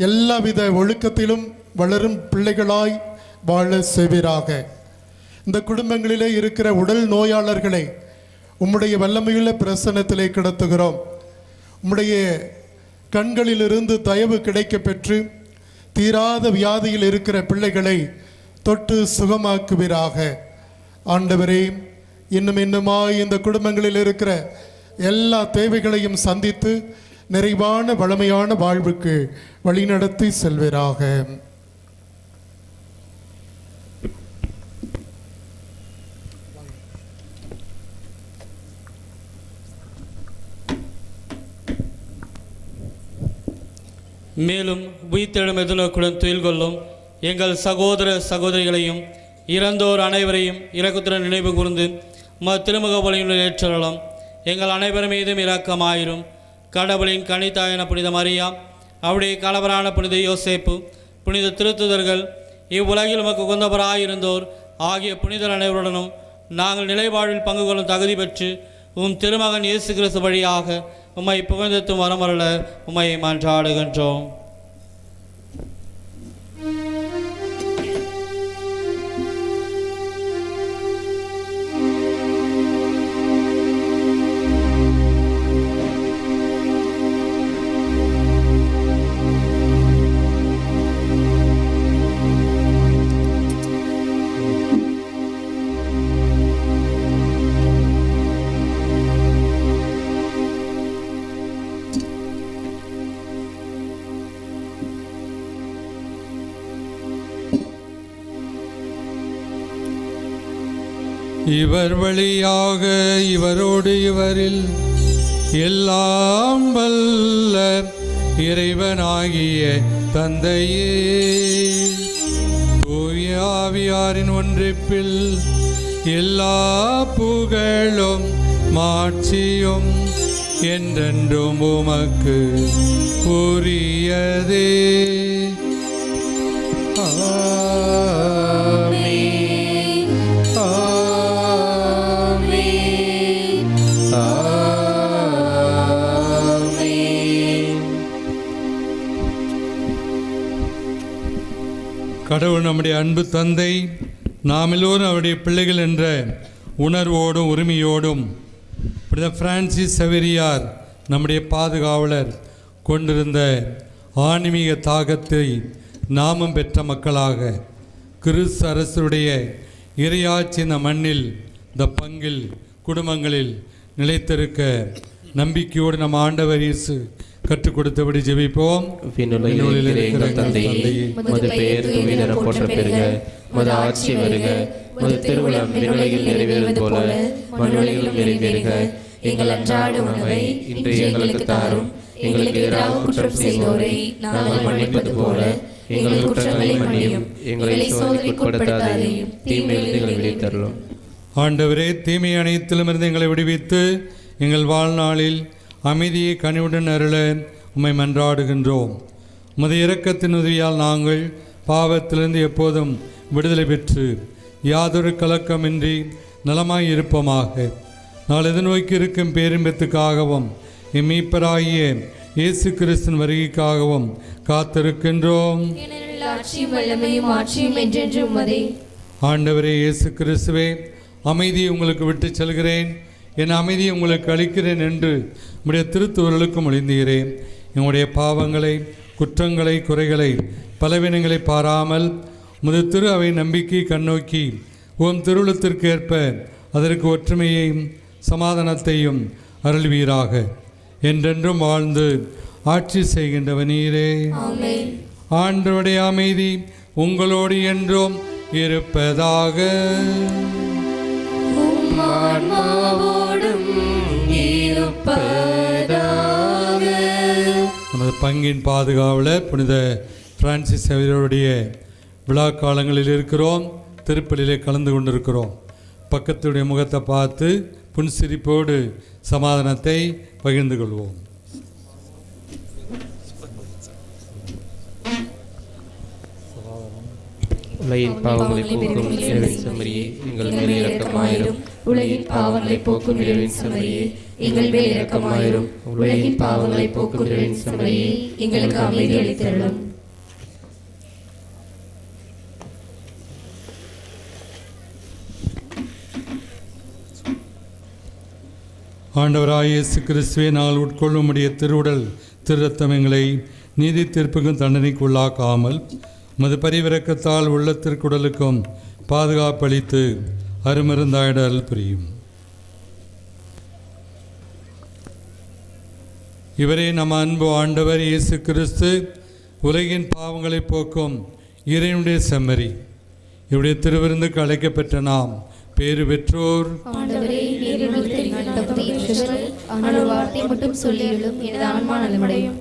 எல்லாவித ஒழுக்கத்திலும் வளரும் பிள்ளைகளாய் வாழ செய்வீராக. இந்த குடும்பங்களிலே இருக்கிற உடல் நோயாளர்களை உம்முடைய வல்லமையுள்ள பிரசன்னத்திலே கிடத்துகிறோம். உம்முடைய கண்களிலிருந்து தயவு கிடைக்க பெற்று தீராத வியாதியில் இருக்கிற பிள்ளைகளை தொட்டு சுகமாக்குவீராக. ஆண்டவரே, இன்னுமாய் இந்த குடும்பங்களில் இருக்கிற எல்லா தேவைகளையும் சந்தித்து நிறைவான வளமையான வாழ்வுக்கு வழிநடத்தி செல்வீராக.
மேலும் உயிர்த்தெழும் எதிர்நோக்குடன் துயில் கொள்ளும் எங்கள் சகோதர சகோதரிகளையும் இறந்தோர் அனைவரையும் இரக்கத்துடன் நினைவு கூர்ந்து திருமுக பலியுடன் ஏற்றலாம். எங்கள் அனைவர் மீதும் இரக்கமாயிரும். கடவுளின் கனித்தாயன புனித மரியா, அவருடைய கணவரான புனித யோசேப்பு, புனித திருத்துதர்கள், இவ்வுலகில் உமக்கு உகந்தவராயிருந்தோர் ஆகிய புனிதர் அனைவருடனும் நாங்கள் நிலைவாழ்வில் பங்கு கொள்ளும் தகுதி பெற்று திருமகன் இயேசு கிறிஸ்து வழியாக உம்மை புகழ்ந்தெத்தும் வரமருள உம்மை மன்றாடுகின்றோம்.
இவர் வழியாக இவரோடு இவரில் எல்லாம் வல்ல இறைவனாகிய தந்தையே, தூய ஆவியாரின் ஒன்றிப்பில் எல்லா புகழும் மாட்சியும் என்றென்றும் உமக்கு உரியதே. கடவுள் நம்முடைய அன்பு தந்தை, நாம் எல்லோரும் அவருடைய பிள்ளைகள் என்ற உணர்வோடும் உரிமையோடும் புனித பிரான்சிஸ் சவேரியார் நம்முடைய பாதுகாவலர் கொண்டிருந்த ஆன்மீக தாகத்தை நாமும் பெற்ற மக்களாக கிறிஸ்து அரசுடைய இறையாட்சி இந்த மண்ணில், இந்த பங்கில், குடும்பங்களில் நிலைத்திருக்க நம்பிக்கையோடு நம் ஆண்டவர் இயேசு கற்றுக் கொடுத்தபடி ஜெபிப்போம்.
ஆட்சி வருக, திருவுளம் விண்ணுலகில் நிறைவேறுவது போல மண்ணுலகிலும் நிறைவேறுக. எங்கள் அன்றாட உணவை இன்று எங்களுக்கு தாரும். எங்களுக்கு எதிராக குற்றம் செய்தோரை நாங்கள் மன்னிப்பது போல எங்கள் குற்றங்களை மன்னியும். எங்களை சோதனைக்குட்படுத்தாதேயும், தீமையிலிருந்து எங்களை விடுவித்தருளும்.
ஆண்டவரே, தீமை அனைத்திலுமிருந்து எங்களை விடுவித்து எங்கள் வாழ்நாளில் அமைதியை கனிவுடன் அருள உம்மை மன்றாடுகின்றோம். உமது இரக்கத்தின் உதவியால் நாங்கள் பாவத்திலிருந்து எப்போதும் விடுதலை பெற்று யாதொரு கலக்கமின்றி நலமாய் இருப்போமாக. நாள் எதிர்நோக்கி இருக்கும் பேரின்பத்துக்காகவும் மீட்பராகிய இயேசு கிறிஸ்துவின் வருகைக்காகவும் காத்திருக்கின்றோம். ஆண்டவரே இயேசு கிறிஸ்துவே, அமைதியை உங்களுக்கு விட்டு செல்கிறேன், என் அமைதியை உங்களுக்கு அளிக்கிறேன் என்று உம்முடைய திருத்துவர்களுக்கு மொழிந்தீரேன். எங்களுடைய பாவங்களை, குற்றங்களை, குறைகளை, பலவீனங்களை பாராமல் உமது திரு அவை நம்பிக்கை கண்ணோக்கி உம் திருவுளத்திற்கு ஏற்ப அதற்கு ஒற்றுமையையும் சமாதானத்தையும் அருள்வீராக. என்றென்றும் வாழ்ந்து ஆட்சி செய்கின்றவர் நீரே. ஆண்டவருடைய அமைதி உங்களோடு என்றும் இருப்பதாக. நமது பங்கின் பாதுகாவலர் புனித பிரான்சிஸ் சவேரியாருடைய விழா காலங்களில் இருக்கிறோம். திருப்பலியிலே கலந்து கொண்டிருக்கிறோம். பக்கத்துடைய முகத்தை பார்த்து புன்சிரிப்போடு சமாதானத்தை பகிர்ந்து கொள்வோம்.
உலகின் பாவங்களை போக்கும் இறைவன் செம்மறியே, எங்கள் மேல் இரக்கமாயிரும். உலகின் பாவங்களை போக்கும் இறைவன் செம்மறியே, எங்கள் மேல் இரக்கமாயிரும். உலகின் பாவங்களை போக்கும் இறைவன் செம்மறியே, எங்களுக்கு அமைதி அளித்தருளும்.
ஆண்டவராய் இயேசு கிறிஸ்துவே, நாங்கள் உட்கொள்ளும் உடைய திருவுடல் திருரத்தம் எங்களை நீதி தீர்ப்புக்கும் தண்டனைக்கு உள்ளாக்காமல் மது பரிவிறக்கத்தால் உள்ளத்திற்குடலுக்கும் பாதுகாப்பளித்து அருமருந்தாயிடல் புரியும். இவரே நம் அன்பு ஆண்டவர் இயேசு கிறிஸ்து, உலகின் பாவங்களை போக்கும் இறைவனுடைய செம்மறி. இவருடைய திருவிருந்துக்கு அழைக்கப்பெற்ற நாம் பேறு பெற்றோர்.
வார்த்தை மட்டும் சொல்லியும் எனது ஆன்மா நலமடையும்.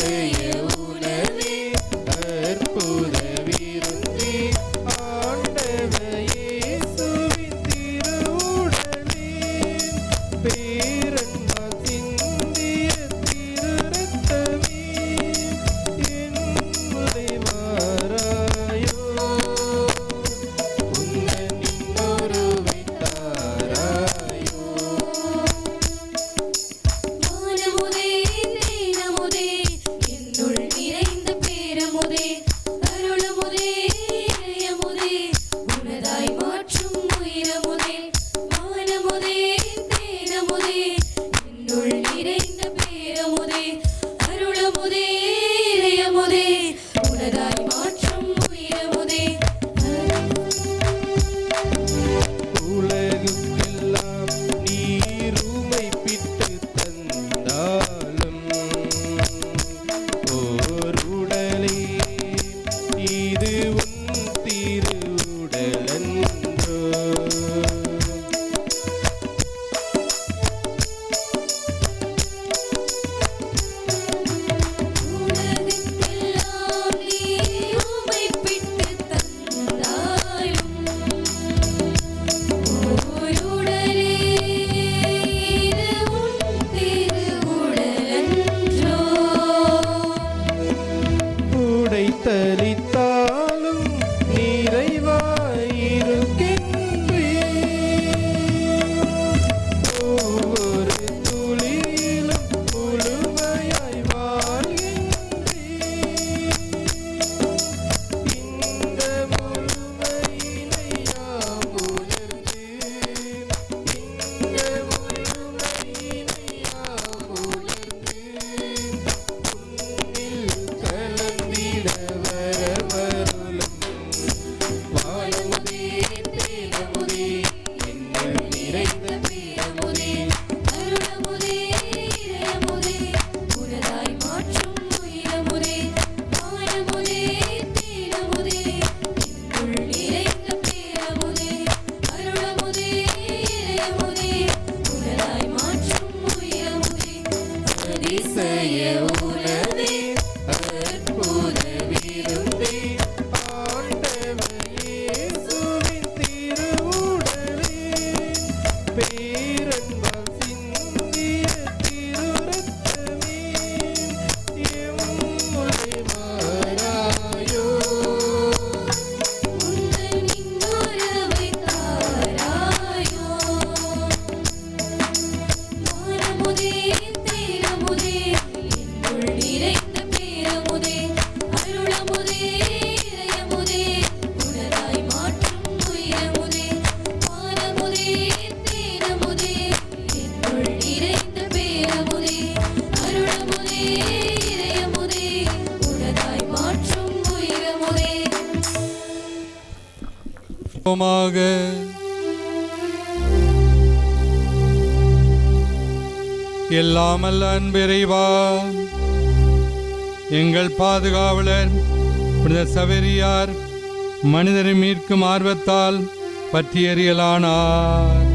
அதிசய உணவே அற்புத விருந்தே ஆண்டவர் இயேசுவின் திருவுடலே பேரன்பால் சிந்திய திருரத்தமே என்னுடைய வாராயோ உந்தன் இன்னொருவை தாராயோ.
வானமுதே தேனமுதே என்னுள் நிறைந்த பேரமுதே அருளமுதே இறையமுதே உனதாய் மாற்றும் உயிரமுதே. வானமுதே தேனமுதே என்னுள் நிறைந்த பேரமுதே அருளமுதே இறையமுதே உனதாய் மாற்றும் உயிரமுதே.
உலகுக்கெல்லாம் நீருமை பிட்டு தந்தாலும் ஓர் உடலே இது உன் திருவுடலன்றோ.
உலகுக்கெல்லாம் நீ உமைப்பிட்டு தந்தாலும் ஓருடலே இது உன் திருவுடலன்றோ.
உடைத்தளித்தாலும் நிறைவாயிருக்கின்றேன். ஒவ்வொரு துளியிலும் முழுமையாய் வாழ்கின்றேன். இந்த முழுமையினை யாம் உணர்ந்து இந்த முழுமையினை யாம் உணர்ந்து உன்னில் கலந்திட வரவருளும். வானமுதே தேனமுதே என்னுள் நிறைந்த
பேரமுதே அருளமுதே இறையமுதே உனதாய் மாற்றும் உயிரமுதே. வானமுதே தேனமுதே என்னுள் நிறைந்த பேரமுதே அருளமுதே இறையமுதே உனதாய் மாற்றும் உயிரமுதே. அதிசய உணவே அற்புத விருந்தே
ஆண்டவர் இயேசுவின் திருவுடலே பேரன்பால் சிந்திய திருரத்தமே எம்முடைய வாராயோ
உந்தன் இன்னொருவை தாராயோ. வானமுதே தேனமுதே என்னுள் நிறைந்த பேரமுதே அருளமுதே இறையமுதே உனதாய் மாற்றும் உயிரமுதே. வானமுதே தேனமுதே என்னுள் நிறைந்த பேரமுதே அருளமுதே இறையமுதே உனதாய் மாற்றும் உயிரமுதே.
எல்லாமல்ல அன்பிறைவா எங்கள் பாதுகாவலர் புனித சவேரியார் மனிதரை மீட்கும் ஆர்வத்தால் பற்றியறியலானார்.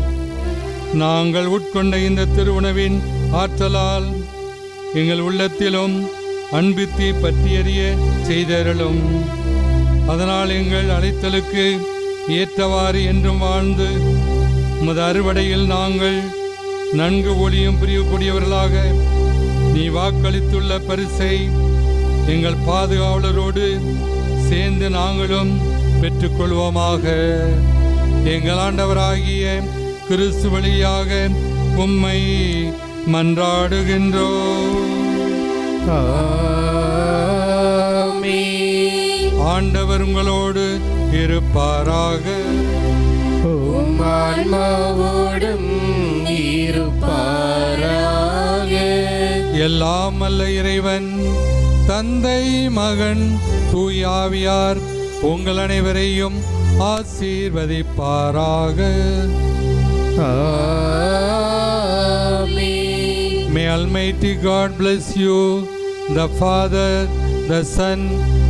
நாங்கள் உட்கொண்ட இந்த திருவுணவின் ஆற்றலால் எங்கள் உள்ளத்திலும் அன்பித்தி பற்றியறிய செய்தருளும். அதனால் எங்கள் அழைத்தலுக்கு ஏற்றவாறு என்றும் வாழ்ந்து உமது அறுவடையில் நாங்கள் நன்கு ஒளியும் பிரியக்கூடியவர்களாக நீ வாக்களித்துள்ள பரிசை எங்கள் பாதுகாவலரோடு சேர்ந்து நாங்களும் பெற்றுக்கொள்வோமாக. எங்கள் ஆண்டவராகிய கிறிஸ்து வழியாக உம்மை மன்றாடுகின்றோம். ஆண்டவர் உங்களோடு இருப்பாராக.
ஆன்மாவோடும் இருப்பாராக.
எல்லாம் அல்ல இறைவன் தந்தை மகன் தூயாவியார் உங்கள் அனைவரையும் ஆசீர்வதிப்பாராக. May Almighty God bless you, the Father, the Son,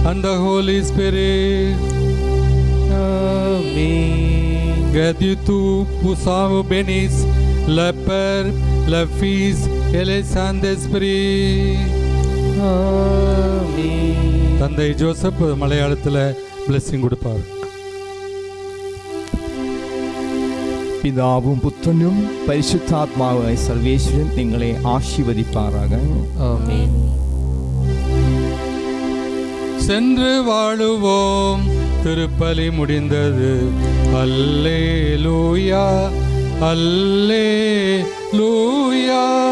and the Holy Spirit.
Amen.
Gratuitu pusavo benis, le Père, le Fils et le Saint-Esprit. தந்தை ஜோசப் மலையாளத்தில் பிளெஸிங் கொடுப்பார்.
പിതാവും പുത്രനും പരിശുദ്ധാത്മാവായ സർവേശ്വരൻ നിങ്ങളെ ആശീർവദിപ്പാറാക.
ആമേൻ.
சென்று வாழுவோம். திருப்பலி முடிந்தது. அல்லேலூயா அல்லேலூயா.